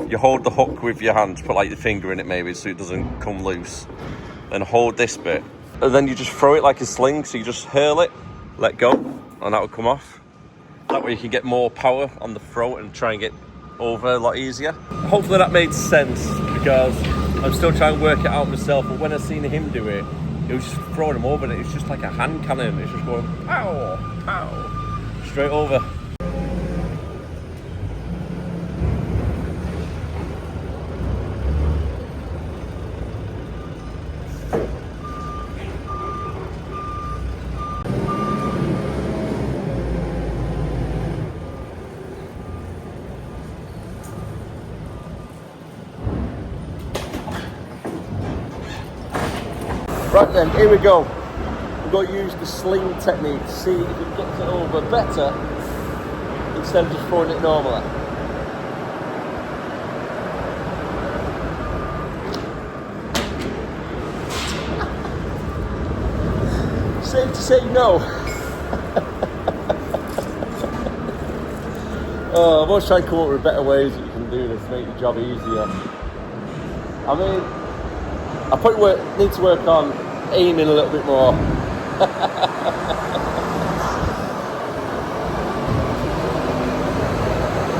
you hold the hook with your hands, put like your finger in it maybe so it doesn't come loose, then hold this bit, and then you just throw it like a sling, so you just hurl it, let go, and that will come off. That way you can get more power on the throat and try and get over a lot easier. Hopefully that made sense, because I'm still trying to work it out myself, but when I seen him do it, he was just throwing them over and it's just like a hand cannon. It's just going pow, pow, straight over. Right then, here we go. We're going to use the sling technique to see if it gets it over better instead of just throwing it normally. Safe to say no. Oh, I'm always trying to come up with better ways that you can do this to make your job easier. I mean, I probably need to work on aiming a little bit more.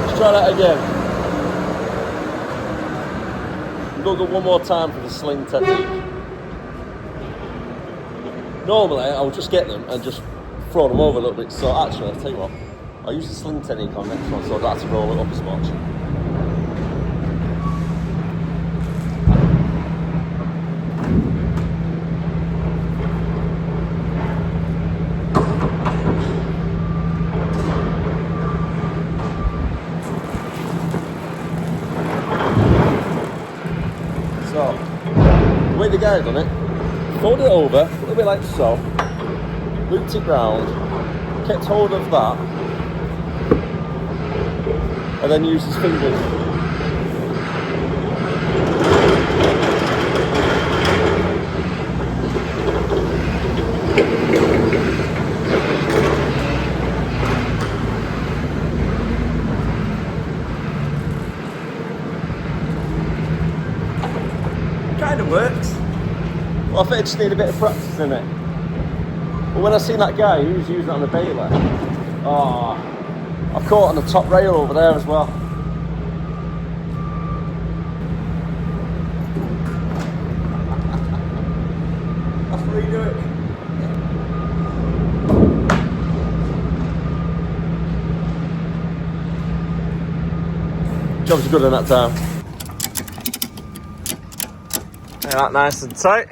Let's try that again. I'm going to go one more time for the sling technique. Normally, I'll just get them and just throw them over a little bit. So actually, I'll tell you what, I'll use the sling technique on next one, so I don't have to roll it up as much. So, the way the guy done it, fold it over, a little bit like so, looped it round, kept hold of that, and then used his fingers. Kind of works. Well, I think I just need a bit of practice in it. But when I seen that guy who was using it on the baler, oh, I caught on the top rail over there as well. That's what you do it. Job's good in that time. Yeah, that nice and tight.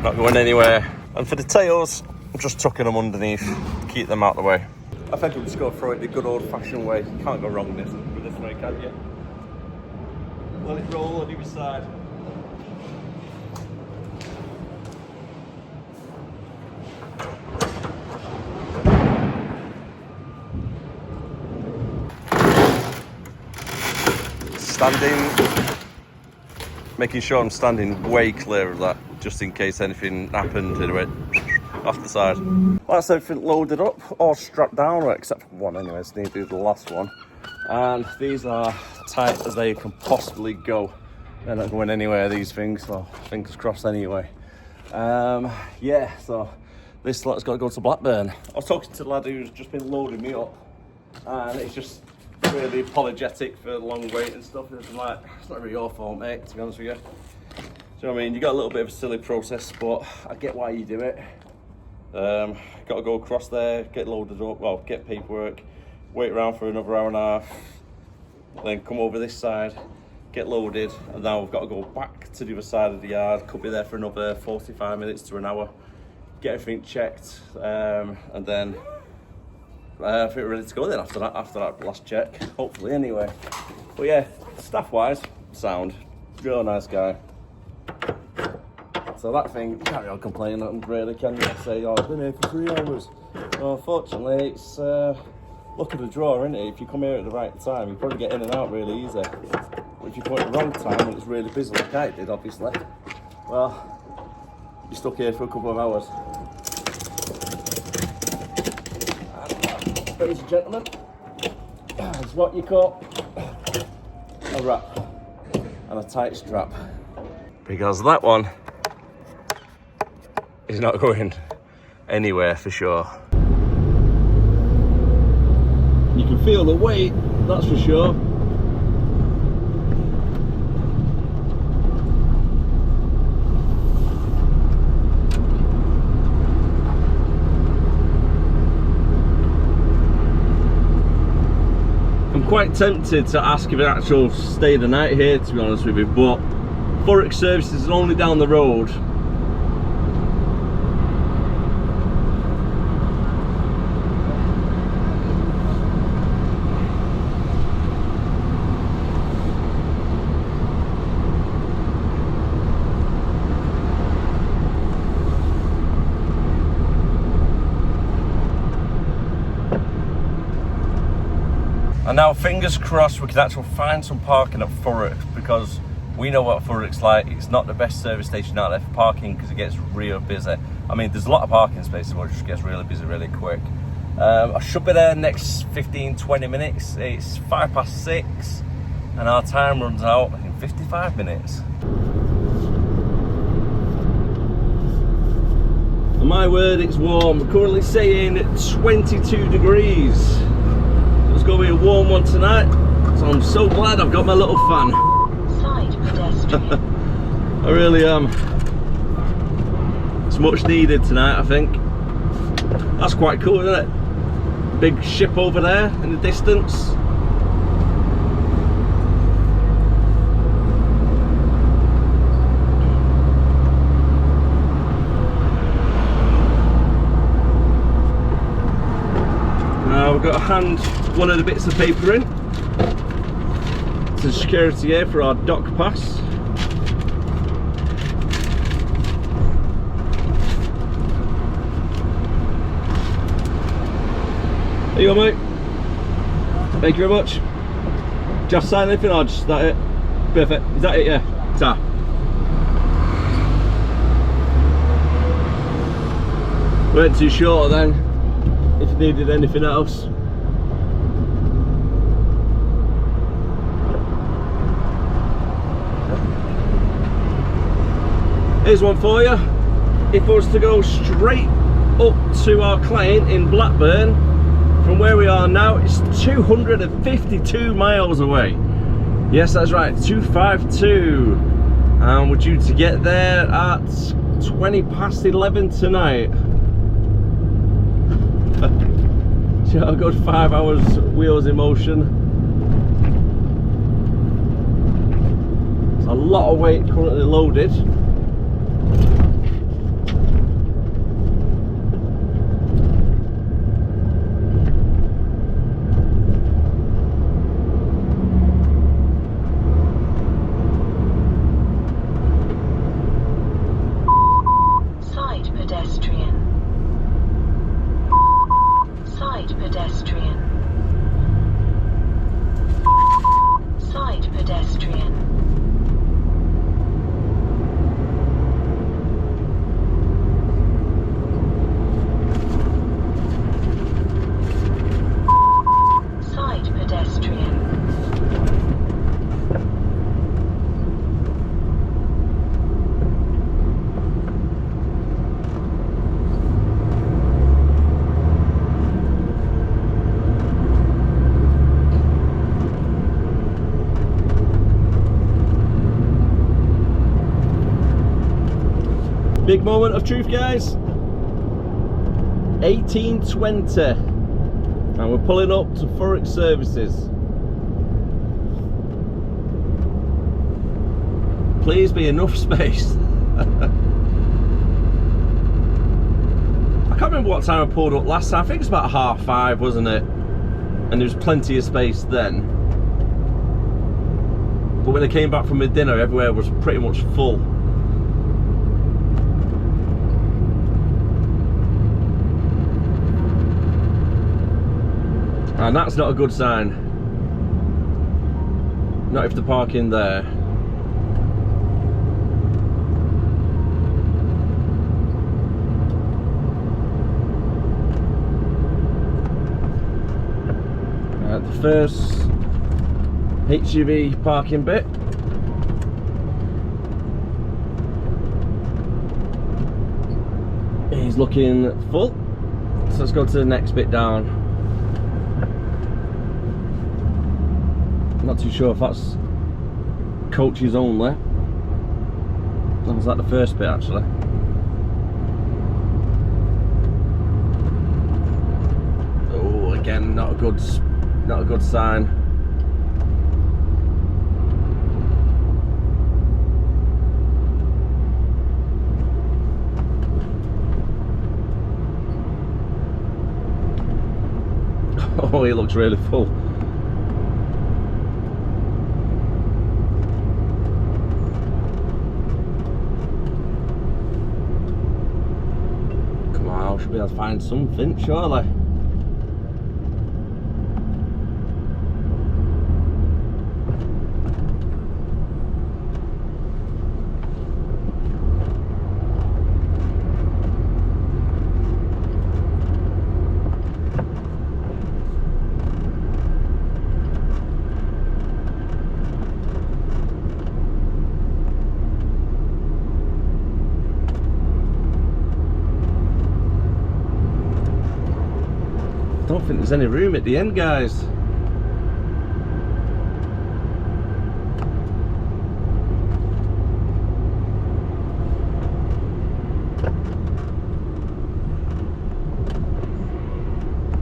Not going anywhere. And for the tails, I'm just tucking them underneath, keep them out of the way. I think I'm just going to throw it the good old fashioned way. You can't go wrong with this way, can you? Let it roll on either side. Standing, making sure I'm standing way clear of that, just in case anything happened and it went off the side. Well, that's everything loaded up or strapped down, except for one anyway, so need to do the last one. And these are tight as they can possibly go. They're not going anywhere, these things, so fingers crossed anyway. Yeah, so this lot's got to go to Blackburn. I was talking to the lad who's just been loading me up, and it's just really apologetic for the long wait and stuff. And I'm like, it's not really your fault, mate, to be honest with you. Do you know what I mean? You got a little bit of a silly process, but I get why you do it. Got to go across there, get loaded up, well, get paperwork, wait around for another hour and a half, then come over this side, get loaded, and now we've got to go back to the other side of the yard. Could be there for another 45 minutes to an hour, get everything checked, and then I think we're ready to go then after that last check, hopefully anyway. But yeah, staff-wise, sound, real nice guy. So that thing, carry on complaining, really, can you? Say, oh, I've been here for 3 hours. Well, unfortunately, it's luck of the draw, isn't it? If you come here at the right time, you probably get in and out really easy. But if you come at the wrong time and it's really busy, like I did, obviously, well, you're stuck here for a couple of hours. And, ladies and gentlemen, it's what you call a wrap and a tight strap. Because that one is not going anywhere for sure. You can feel the weight, that's for sure. I'm quite tempted to ask if it actually stay the night here, to be honest with you, but Thurrock Services is only down the road. And now, fingers crossed, we can actually find some parking at Thurrock, because we know what Thurrock's like. It's not the best service station out there for parking because it gets real busy. I mean, there's a lot of parking spaces, but it just gets really busy really quick. I should be there next 15-20 minutes. It's 6:05 and our time runs out in 55 minutes. And my word, it's warm. We're currently saying 22 degrees. It's going to be a warm one tonight, so I'm so glad I've got my little fan. Side pedestrian. I really am. It's much needed tonight, I think. That's quite cool, isn't it? Big ship over there in the distance. Now we've got to hand one of the bits of paper in to security here for our dock pass. There you go, mate. Thank you very much. Do you have to sign anything or just that it? Perfect. Is that it? Yeah. Ta. Weren't too short then, if you needed anything else. Here's one for you. If I was to go straight up to our client in Blackburn, from where we are now, it's 252 miles away. Yes, that's right, 252. And we're due to get there at 11:20 tonight. So a good 5 hours wheels in motion. It's a lot of weight currently loaded. Big moment of truth, guys. 18:20 and we're pulling up to Thurrock Services. Please be enough space. I can't remember what time I pulled up last time. I think it was about 5:30, wasn't it? And there was plenty of space then. But when I came back from my dinner, everywhere was pretty much full. And that's not a good sign. Not if they're parking there. The first HGV parking bit. He's looking full. So let's go to the next bit down. Not too sure if that's coaches only. That was like the first bit actually. Oh, again, not a good sign. Oh, he looks really full. Come on, I should be able to find something, surely. I don't think there's any room at the end, guys.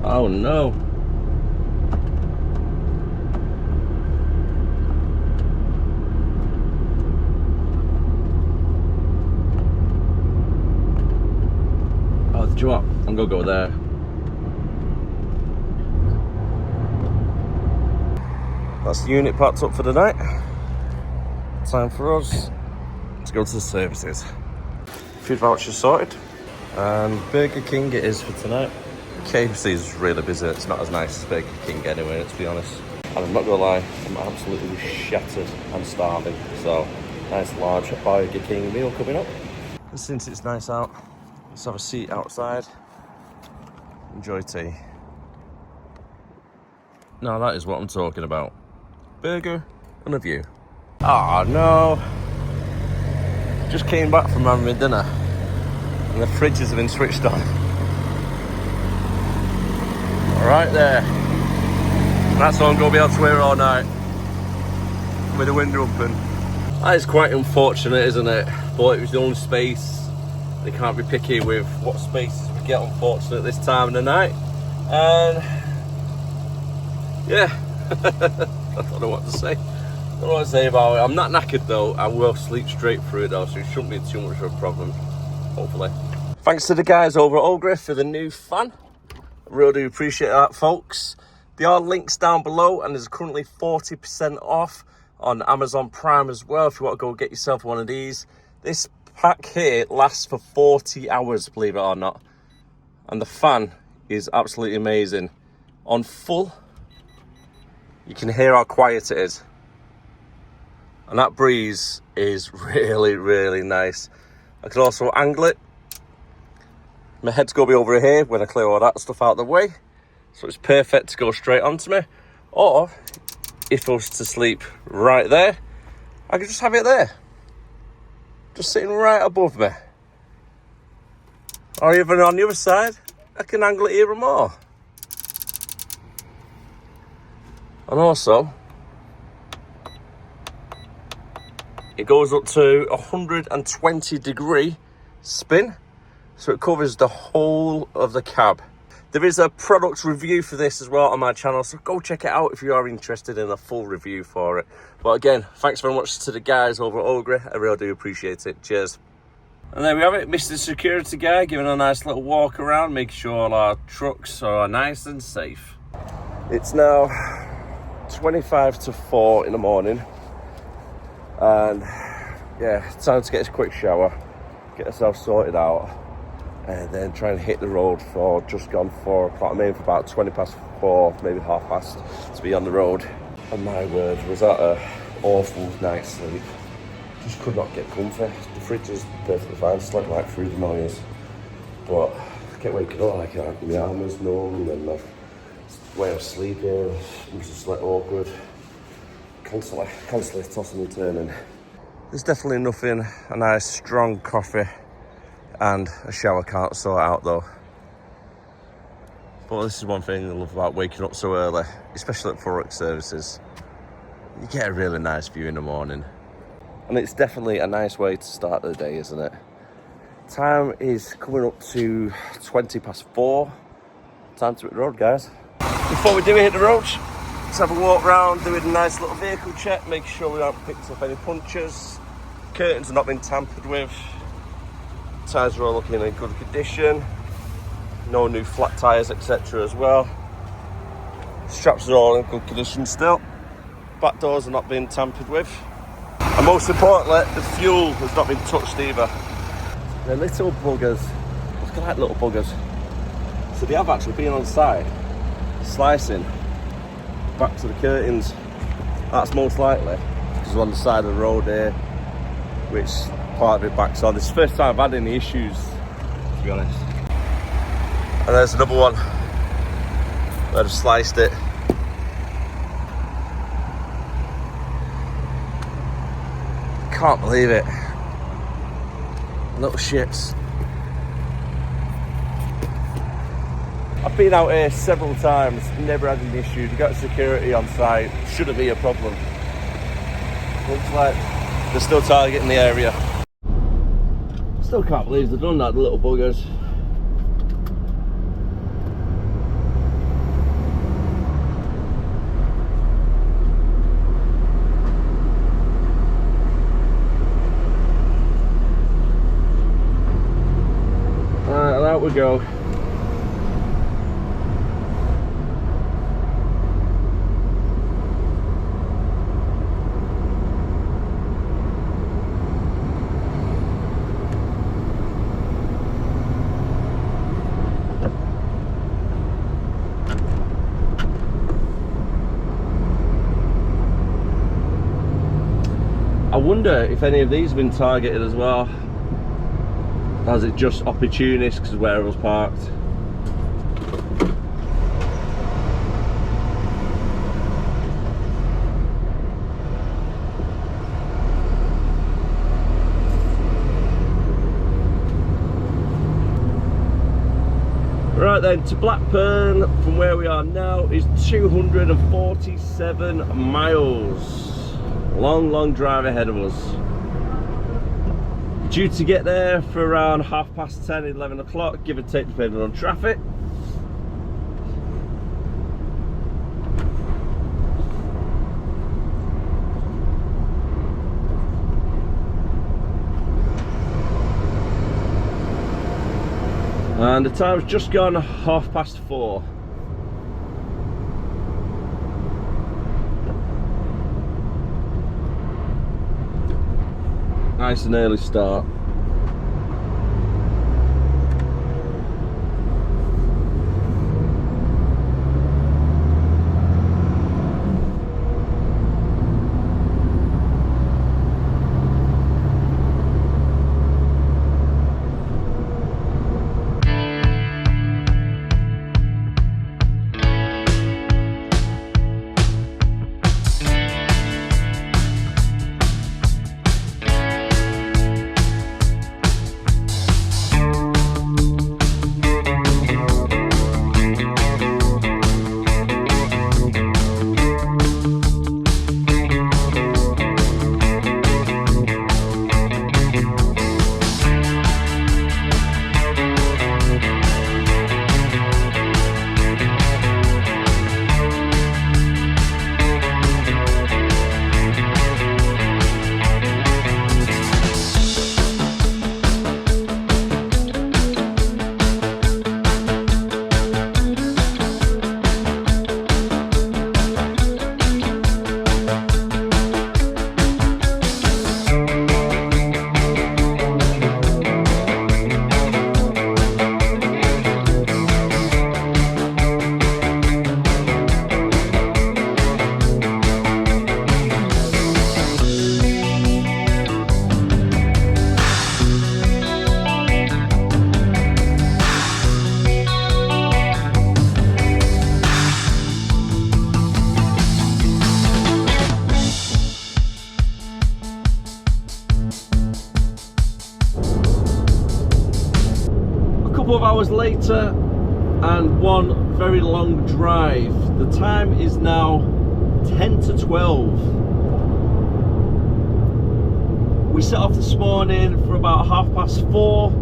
Oh no. Oh, do you know what? I'm gonna go there. That's the unit packed up for the night. Time for us to go to the services. Food vouchers sorted. And Burger King it is for tonight. KFC is really busy. It's not as nice as Burger King anyway, let's be honest. And I'm not gonna lie, I'm absolutely shattered. I'm starving. So, nice large Burger King meal coming up. And since it's nice out, let's have a seat outside. Enjoy tea. Now that is what I'm talking about. Burger and a view. Oh no. Just came back from having my dinner and the fridges have been switched on. Right there. That's what I'm going to be able to wear all night. With the window open. That is quite unfortunate, isn't it? But it was the only space. They can't be picky with what spaces we get, unfortunately, at this time of the night. And yeah. I don't know what to say. I don't know what to say about it. I'm not knackered though. I will sleep straight through it though, so it shouldn't be too much of a problem, hopefully. Thanks to the guys over at Ogre for the new fan. I really do appreciate that, folks. There are links down below, and there's currently 40% off on Amazon Prime as well if you want to go get yourself one of these. This pack here lasts for 40 hours, believe it or not. And the fan is absolutely amazing. On full, you can hear how quiet it is. And that breeze is really, really nice. I can also angle it. My head's going to be over here when I clear all that stuff out of the way. So it's perfect to go straight onto me. Or, if I was to sleep right there, I could just have it there. Just sitting right above me. Or even on the other side, I can angle it even more. And also, it goes up to 120 degree spin, So it covers the whole of the cab. There is a product review for this as well on my channel, so go check it out if you are interested in a full review for it. But again, thanks very much to the guys over at Ogre. I really do appreciate it. Cheers. And there we have it, Mr. Security Guy giving a nice little walk around, making sure all our trucks are nice and safe. It's now 25 to 4 in the morning, and yeah, time to get a quick shower, get ourselves sorted out, and then try and hit the road for just gone 4 o'clock. I'm aiming for about 20 past 4, maybe half past, to be on the road. And my word, was that an awful night's sleep. Just could not get comfy. The fridge is perfectly fine, slept right through the noise, but I kept waking up like my arm was numb, and my way of sleeping was just like awkward. Constantly tossing and turning. There's definitely nothing a nice strong coffee and a shower can't sort out though. But this is one thing I love about waking up so early, especially at Forex services. You get a really nice view in the morning. And it's definitely a nice way to start the day, isn't it? Time is coming up to 20 past 4. Time to hit the road, guys. Before we do hit the road, let's have a walk around, doing a nice little vehicle check, making sure we haven't picked up any punctures. Curtains have not been tampered with. Tyres are all looking in good condition. No new flat tyres, etc. as well. Straps are all in good condition still. Back doors have not been tampered with. And most importantly, the fuel has not been touched either. They're little buggers. Look at that little buggers. So they have actually been on site, slicing back to the curtains. That's most likely because we're on the side of the road here, which part of it backs on. This is the first time I've had any issues, to be honest. And there's another one where I've sliced it. Can't believe it. Little shits. I've been out here several times, never had any issues. You've got security on site, shouldn't be a problem. Looks like they're still targeting the area. Still can't believe they've done that, the little buggers. Alright, out we go. I wonder if any of these have been targeted as well. Or is it just opportunists because of where it was parked? Right then, to Blackburn from where we are now is 247 miles. Long drive ahead of us. Due to get there for around 10:30, 11 o'clock, give or take depending on traffic. And the time's just gone 4:30. Nice and early start. couple of hours later, and one very long drive. The time is now 10 to 12. We set off this morning for about 4:30.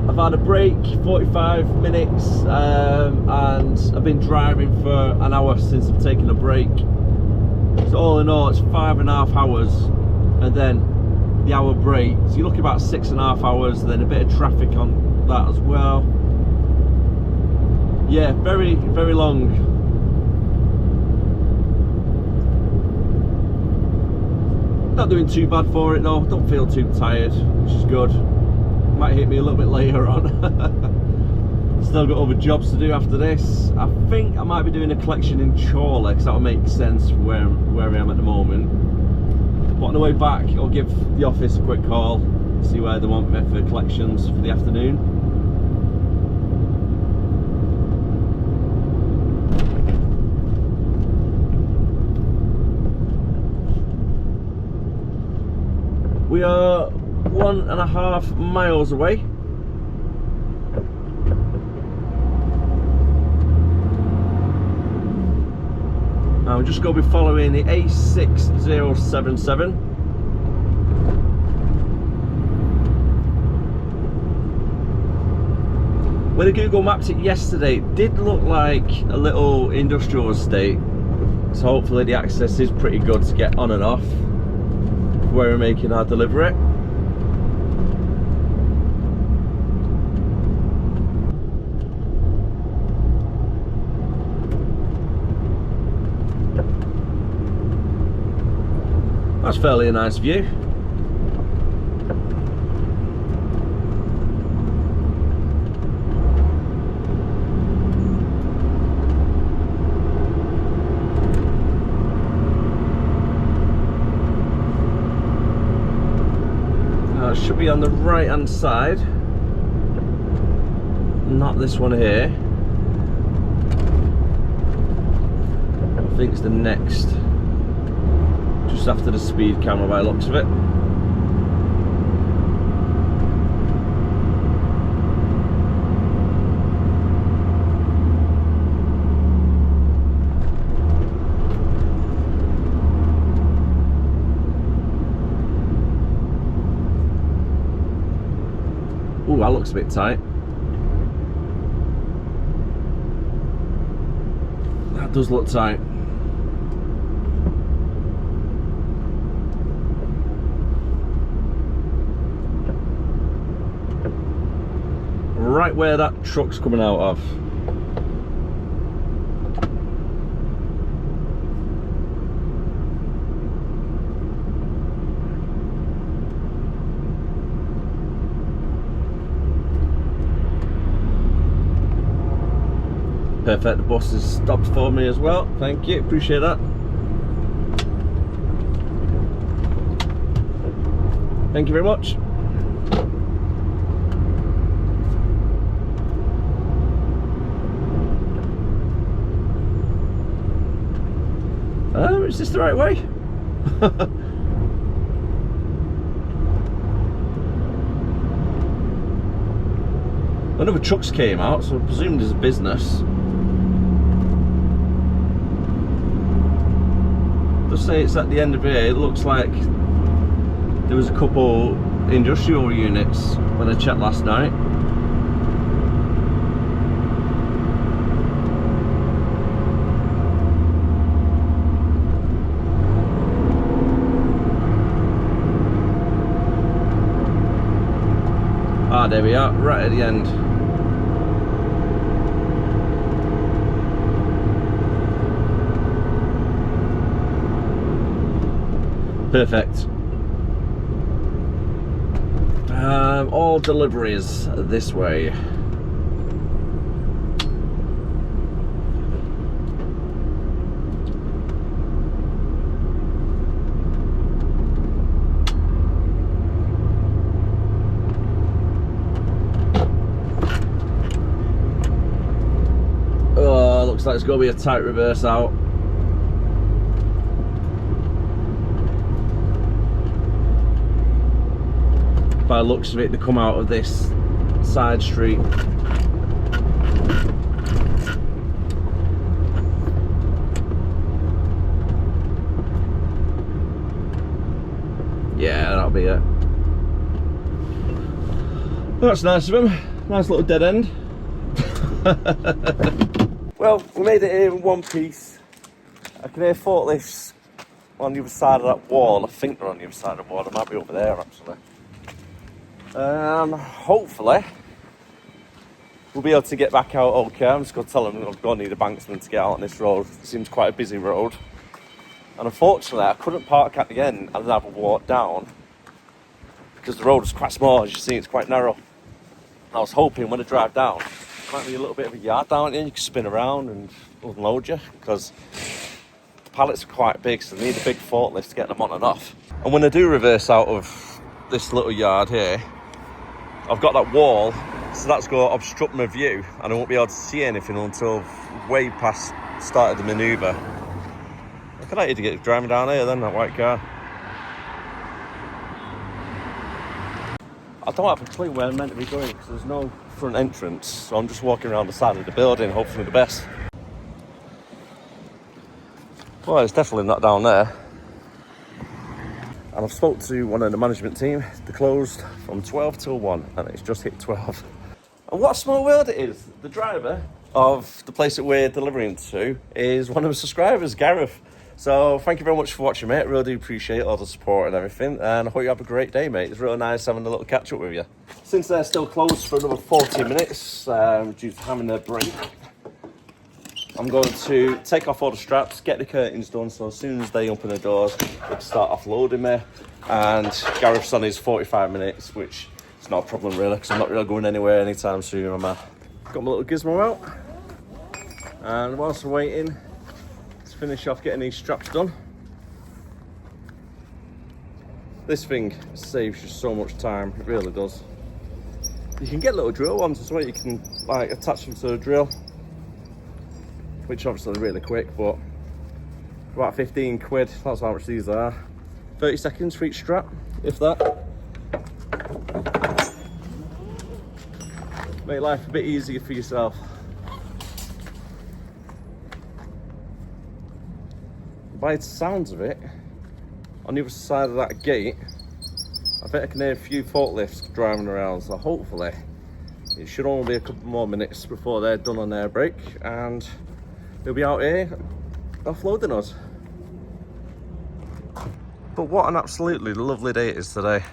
I've had a break, 45 minutes, and I've been driving for an hour since I've taken a break. So all in all, it's 5.5 hours, and then the hour break. So you're looking about 6.5 hours, then a bit of traffic on that as well. Yeah, very, very long. Not doing too bad for it though. Don't feel too tired, which is good. Might hit me a little bit later on. Still got other jobs to do after this. I think I might be doing a collection in Chorley, because that'll make sense for where I am at the moment. But on the way back, I'll give the office a quick call, see where they want me for collections for the afternoon. We are 1.5 miles away. I'm just going to be following the A6077. When I Google Mapped it yesterday, it did look like a little industrial estate. So hopefully the access is pretty good to get on and off where we're making our delivery. That's fairly a nice view. It should be on the right hand side, not this one here. I think it's the next, just after the speed camera by the looks of it. Ooh, that looks a bit tight. That does look tight. Right where that truck's coming out of. Perfect, the bus has stopped for me as well. Thank you, appreciate that. Thank you very much. Is this the right way? Another trucks came out, so I presume there's a business. Just say it's at the end of here. It looks like there was a couple industrial units when I checked last night. Ah, there we are, right at the end. Perfect. All deliveries this way. Oh, looks like it's going to be a tight reverse out. By the looks of it, they come out of this side street. Yeah, that'll be it. That's nice of him. Nice little dead end. Well, we made it here in one piece. I can hear forklifts on the other side of that wall. I think they're on the other side of the wall. They might be over there, actually. Hopefully, we'll be able to get back out okay. I'm just going to tell them I'm going to need a banksman to get out on this road. It seems quite a busy road. And unfortunately, I couldn't park at the end and have a walk down because the road was quite small. As you see, it's quite narrow. And I was hoping when I drive down, there might be a little bit of a yard down here. You can spin around and unload you, because the pallets are quite big, so they need a big forklift to get them on and off. And when I do reverse out of this little yard here, I've got that wall, so that's going to obstruct my view, and I won't be able to see anything until way past started the manoeuvre. Look at that idiot driving down here then, that white car. I don't have a clue where I'm meant to be going because there's no front entrance, so I'm just walking around the side of the building, hoping for the best. Well, it's definitely not down there. And I've spoke to one of the management team. They're closed from 12 till 1, and it's just hit 12. And what a small world it is. The driver of the place that we're delivering to is one of the subscribers, Gareth. So thank you very much for watching, mate. Really do appreciate all the support and everything, and I hope you have a great day, mate. It's really nice having a little catch up with you. Since they're still closed for another 40 minutes due to having a break, I'm going to take off all the straps, get the curtains done, so as soon as they open the doors, they can start offloading me. And Gareth's on his 45 minutes, which is not a problem really, because I'm not really going anywhere anytime soon. Got my little gizmo out, and whilst we're waiting, finish off getting these straps done. This thing saves you so much time, it really does. You can get little drill ones as well. You can like attach them to the drill, which obviously are really quick, but about 15 quid, that's how much these are. 30 seconds for each strap, if that. Make life a bit easier for yourself. By the sounds of it, on the other side of that gate, I bet I can hear a few forklifts driving around, so hopefully it should only be a couple more minutes before they're done on their break, and they'll be out here offloading us. But what an absolutely lovely day it is today.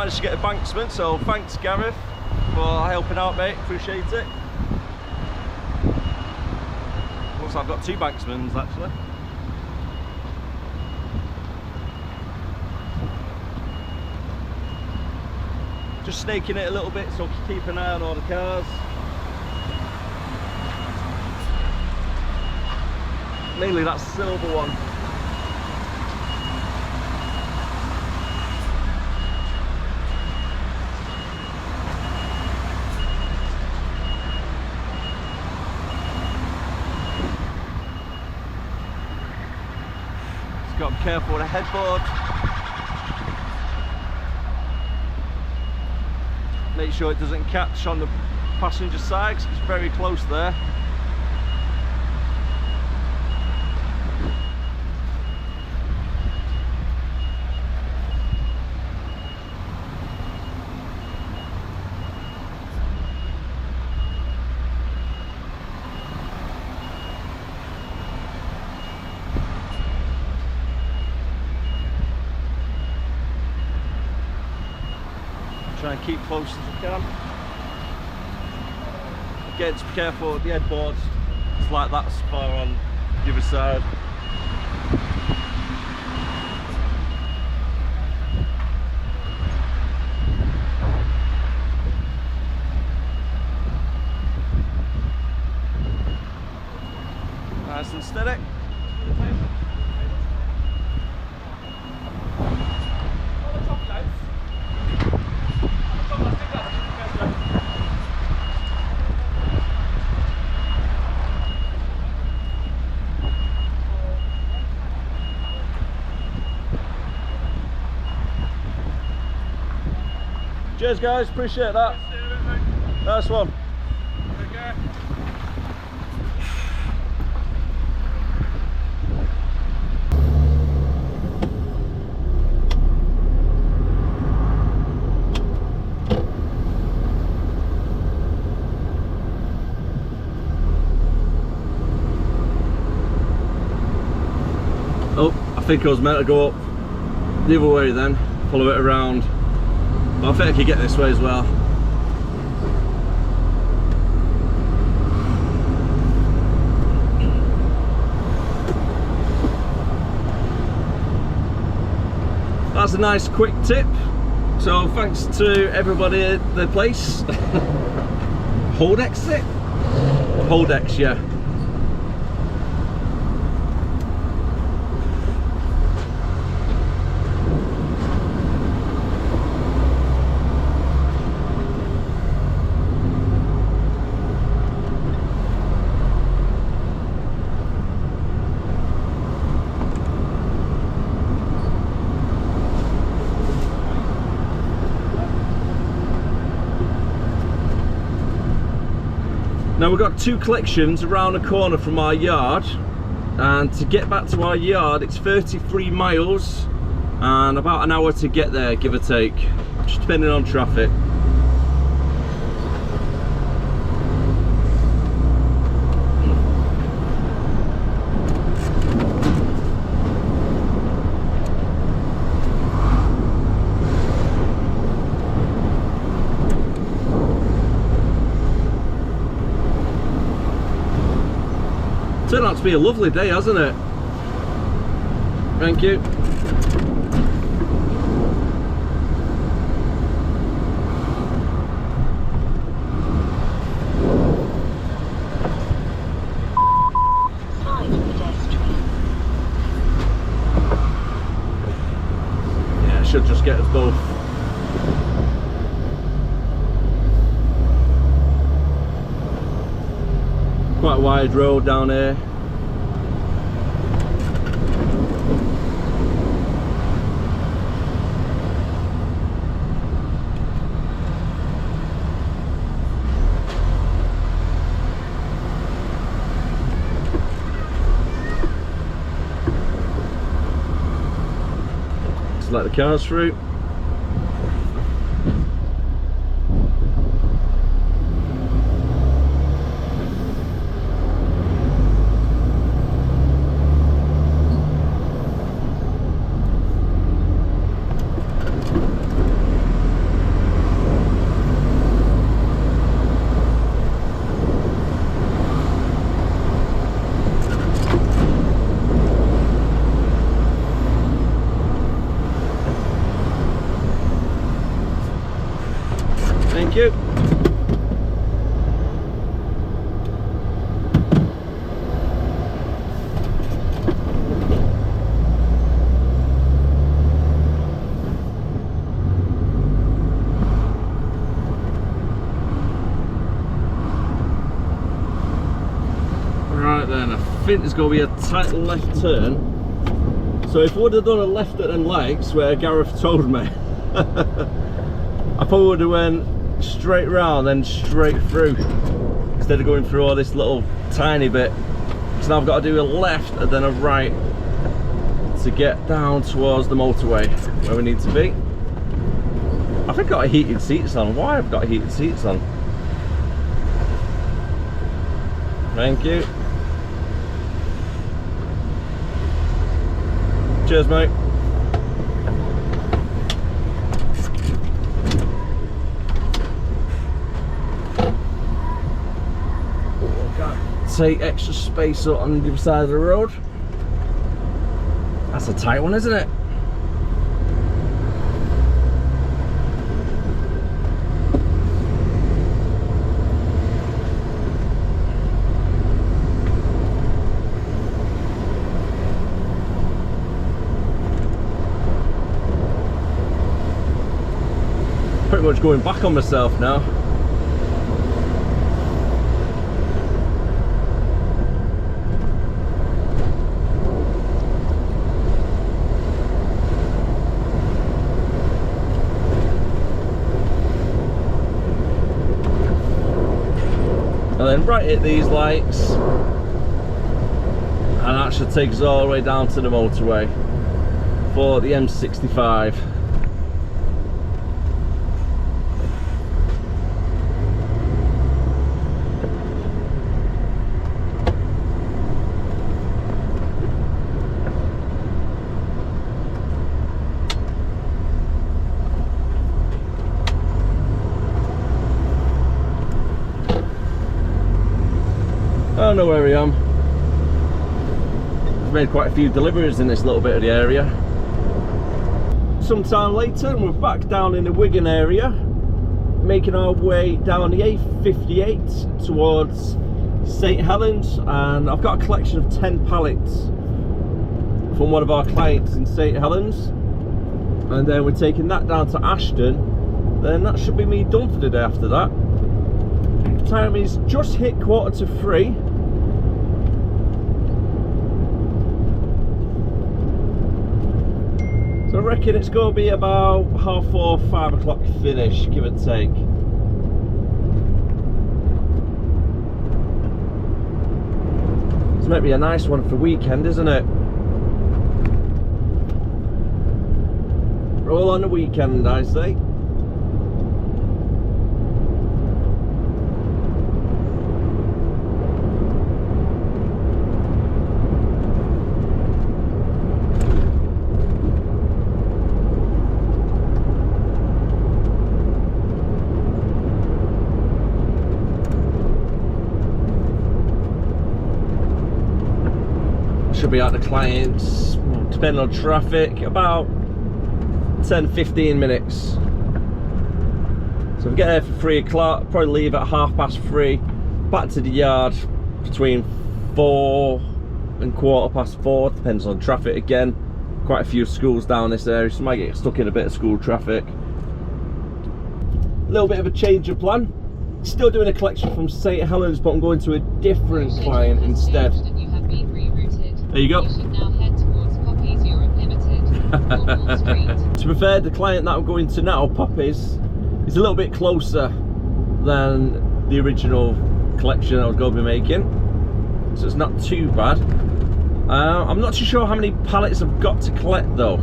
managed to get a banksman, so thanks Gareth for helping out, mate, appreciate it. Looks like I've got 2 banksmans actually. Just snaking it a little bit so keep an eye on all the cars. Mainly that silver one. Just got to be careful with the headboard. Make sure it doesn't catch on the passenger side because it's very close there. Try and keep close as I can. Again, just be careful with the headboard. It's like that far on the other side. Nice and steady. Cheers guys, appreciate that. Nice one. Oh, I think I was meant to go up the other way then, follow it around. I think I could get this way as well. That's a nice quick tip. So thanks to everybody at the place. Holdex, is it? Holdex, yeah. Now we've got 2 collections around the corner from our yard, and to get back to our yard it's 33 miles and about an hour to get there, give or take, just depending on traffic. Turned out to be a lovely day, hasn't it? Thank you. Yeah, it should just get us both. Quite a wide road down here. Just let the cars through. Right then, I think there's going to be a tight left turn. So if I would have done a left and legs where Gareth told me, I probably would have went straight round then straight through instead of going through all this little tiny bit. So now I've got to do a left and then a right to get down towards the motorway where we need to be. I think I've got heated seats on. Why I've got heated seats on? Thank you. Cheers, mate. Take extra space up on the other side of the road. That's a tight one, isn't it? Pretty much going back on myself now. And then right at these lights, and that should take us all the way down to the motorway for the M65. I don't know where I am. I've made quite a few deliveries in this little bit of the area. Sometime later, and we're back down in the Wigan area, making our way down the A58 towards St Helens, and I've got a collection of 10 pallets from one of our clients in St Helens, and then we're taking that down to Ashton. Then that should be me done for the day after that. Time is just hit 2:45. So I reckon it's going to be about 4:30, 5 o'clock finish, give or take. This might be a nice one for weekend, isn't it? Roll on the weekend, I say. Should be at the clients, depending on traffic, about 10-15 minutes. So if we get there for 3 o'clock, probably leave at 3:30, back to the yard between 4 and 4:15, depends on traffic again. Quite a few schools down this area, so might get stuck in a bit of school traffic. A little bit of a change of plan. Still doing a collection from St Helens, but I'm going to a different client instead. There you go. You should now head towards Poppies Europe Limited, Street. To be fair, the client that I'm going to now, Poppies, is a little bit closer than the original collection I was going to be making, so it's not too bad. I'm not too sure how many pallets I've got to collect though.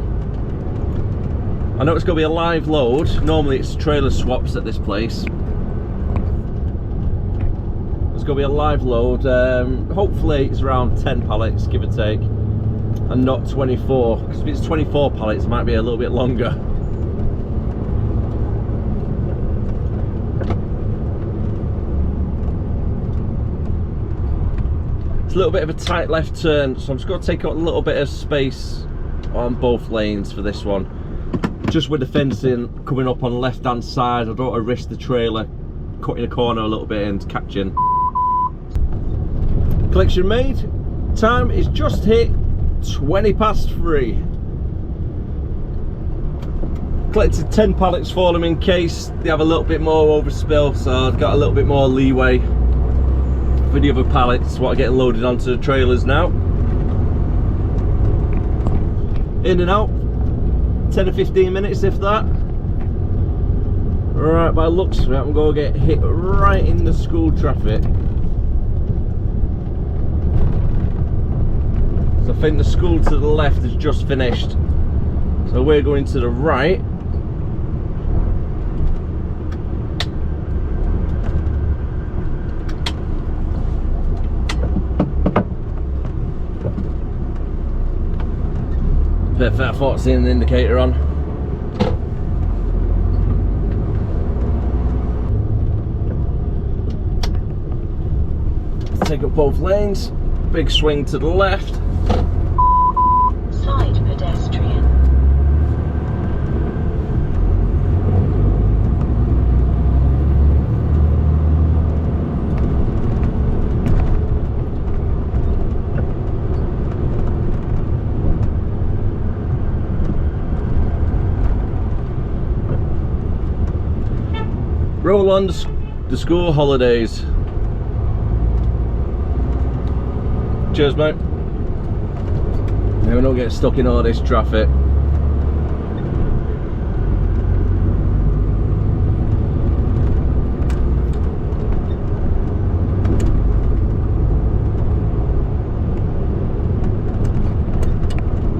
I know it's going to be a live load. Normally it's trailer swaps at this place. It's going to be a live load. Hopefully it's around 10 pallets, give or take, and not 24, because if it's 24 pallets it might be a little bit longer. It's a little bit of a tight left turn, so I'm just going to take out a little bit of space on both lanes for this one, just with the fencing coming up on the left hand side. I don't want to risk the trailer cutting a corner a little bit and catching. Collection made. Time is just hit 3:20. Collected 10 pallets for them in case they have a little bit more overspill, so I've got a little bit more leeway for the other pallets what are getting loaded onto the trailers now. In and out, 10 to 15 minutes if that. Right, by the looks of it, I'm going to get hit right in the school traffic. So I think the school to the left has just finished. So we're going to the right. Perfect, I thought seeing the indicator on. Take up both lanes, big swing to the left. Side pedestrian. Roll on the school holidays. Cheers, mate. Now we don't get stuck in all this traffic.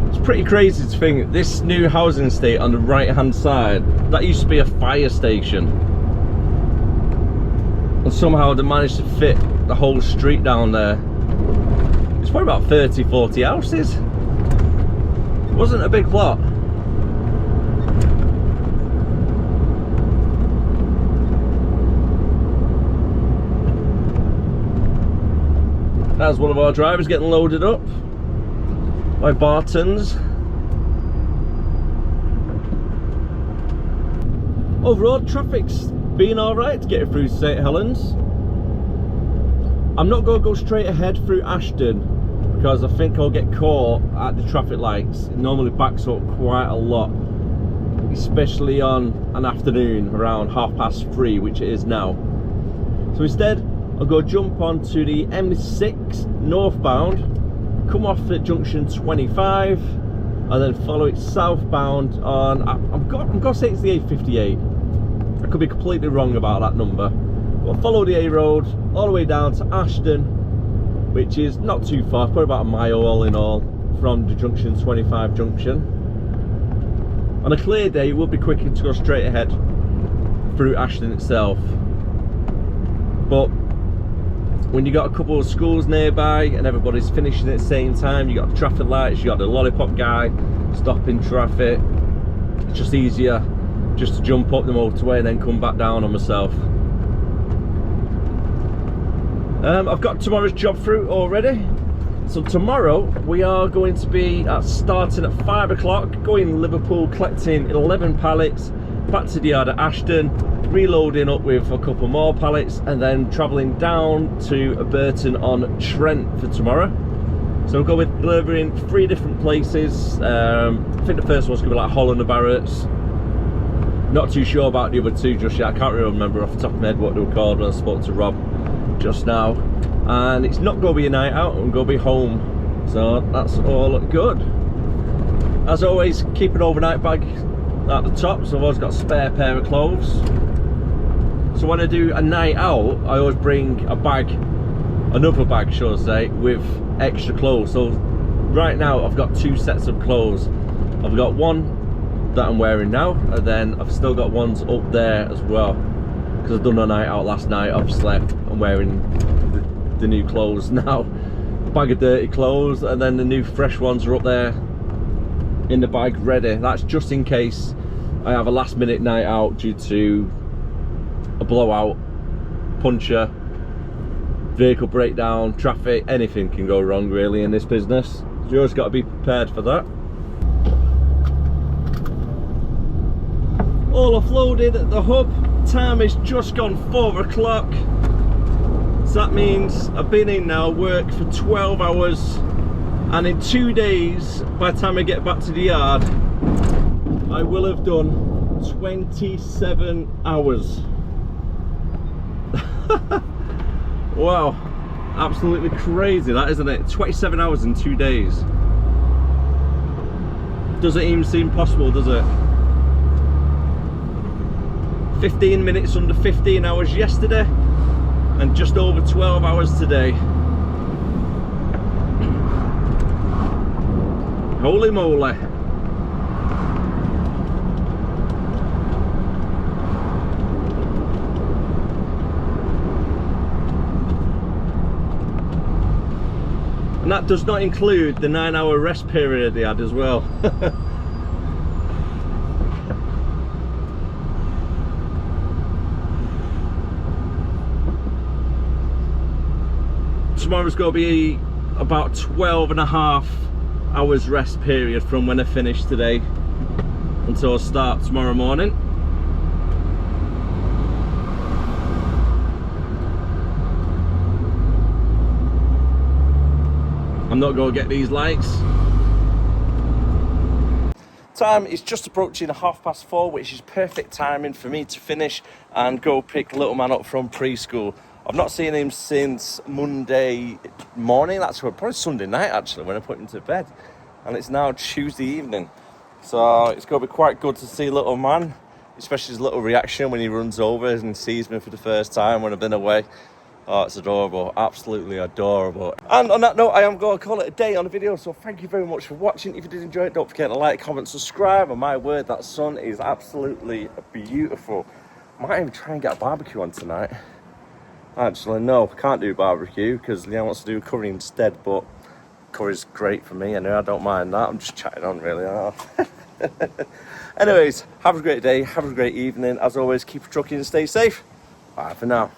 It's pretty crazy to think this new housing estate on the right hand side, that used to be a fire station. And somehow they managed to fit the whole street down there. It's probably about 30-40 houses. It wasn't a big plot. There's one of our drivers getting loaded up by Bartons. Overall, traffic's been alright to get through St Helens. I'm not going to go straight ahead through Ashton because I think I'll get caught at the traffic lights. It normally backs up quite a lot, especially on an afternoon around 3:30, which it is now. So instead, I'll go jump onto the M6 northbound, come off at junction 25, and then follow it southbound on, I'm going to say it's the A58. I could be completely wrong about that number. We'll follow the A road all the way down to Ashton, which is not too far, probably about a mile all in all from the junction 25 junction. On a clear day, it would be quicker to go straight ahead through Ashton itself. But when you got a couple of schools nearby and everybody's finishing at the same time, you got the traffic lights, you got the lollipop guy stopping traffic, it's just easier just to jump up the motorway and then come back down on myself. I've got tomorrow's job through already. So tomorrow we are going to be starting at 5 o'clock, going Liverpool, collecting 11 pallets, back to the yard at Ashton, reloading up with a couple more pallets, and then travelling down to Burton on Trent for tomorrow. So we'll go with delivering 3 different places. I think the first one's going to be like Holland and Barrett's. Not too sure about the other 2 just yet. I can't really remember off the top of my head what they were called when I spoke to Rob just now. And it's not going to be a night out, I'm going to be home. So that's all good. As always, keep an overnight bag at the top, so I've always got a spare pair of clothes. So when I do a night out, I always bring a bag, another bag should I say, with extra clothes. So right now I've got 2 sets of clothes. I've got one that I'm wearing now, and then I've still got ones up there as well, because I've done a night out last night. Obviously I'm wearing the new clothes now, a bag of dirty clothes, and then the new fresh ones are up there in the bag ready. That's just in case I have a last minute night out due to a blowout, puncture, vehicle breakdown, traffic, anything can go wrong really in this business. So you always got to be prepared for that. All offloaded at the hub. Time is just gone 4 o'clock. So that means I've been in now, work for 12 hours, and in 2 days, by the time I get back to the yard, I will have done 27 hours. Wow. Absolutely crazy, that, isn't it? 27 hours in 2 days. Doesn't even seem possible, does it? 15 minutes under 15 hours yesterday, and just over 12 hours today. Holy moly. And that does not include the 9-hour rest period they had as well. Tomorrow's going to be about 12.5 hours rest period from when I finish today until I start tomorrow morning. I'm not going to get these lights. Time is just approaching 4:30, which is perfect timing for me to finish and go pick little man up from preschool. I've not seen him since Monday morning. That's probably Sunday night actually, when I put him to bed. And it's now Tuesday evening. So it's going to be quite good to see little man, especially his little reaction when he runs over and sees me for the first time when I've been away. Oh, it's adorable, absolutely adorable. And on that note, I am going to call it a day on the video, so thank you very much for watching. If you did enjoy it, don't forget to like, comment, subscribe, and my word, that sun is absolutely beautiful. Might even try and get a barbecue on tonight. Actually, no, can't do barbecue because Leanne wants to do curry instead, but curry's great for me, anyway, I don't mind that. I'm just chatting on, really. Anyways, have a great day, have a great evening. As always, keep trucking and stay safe. Bye for now.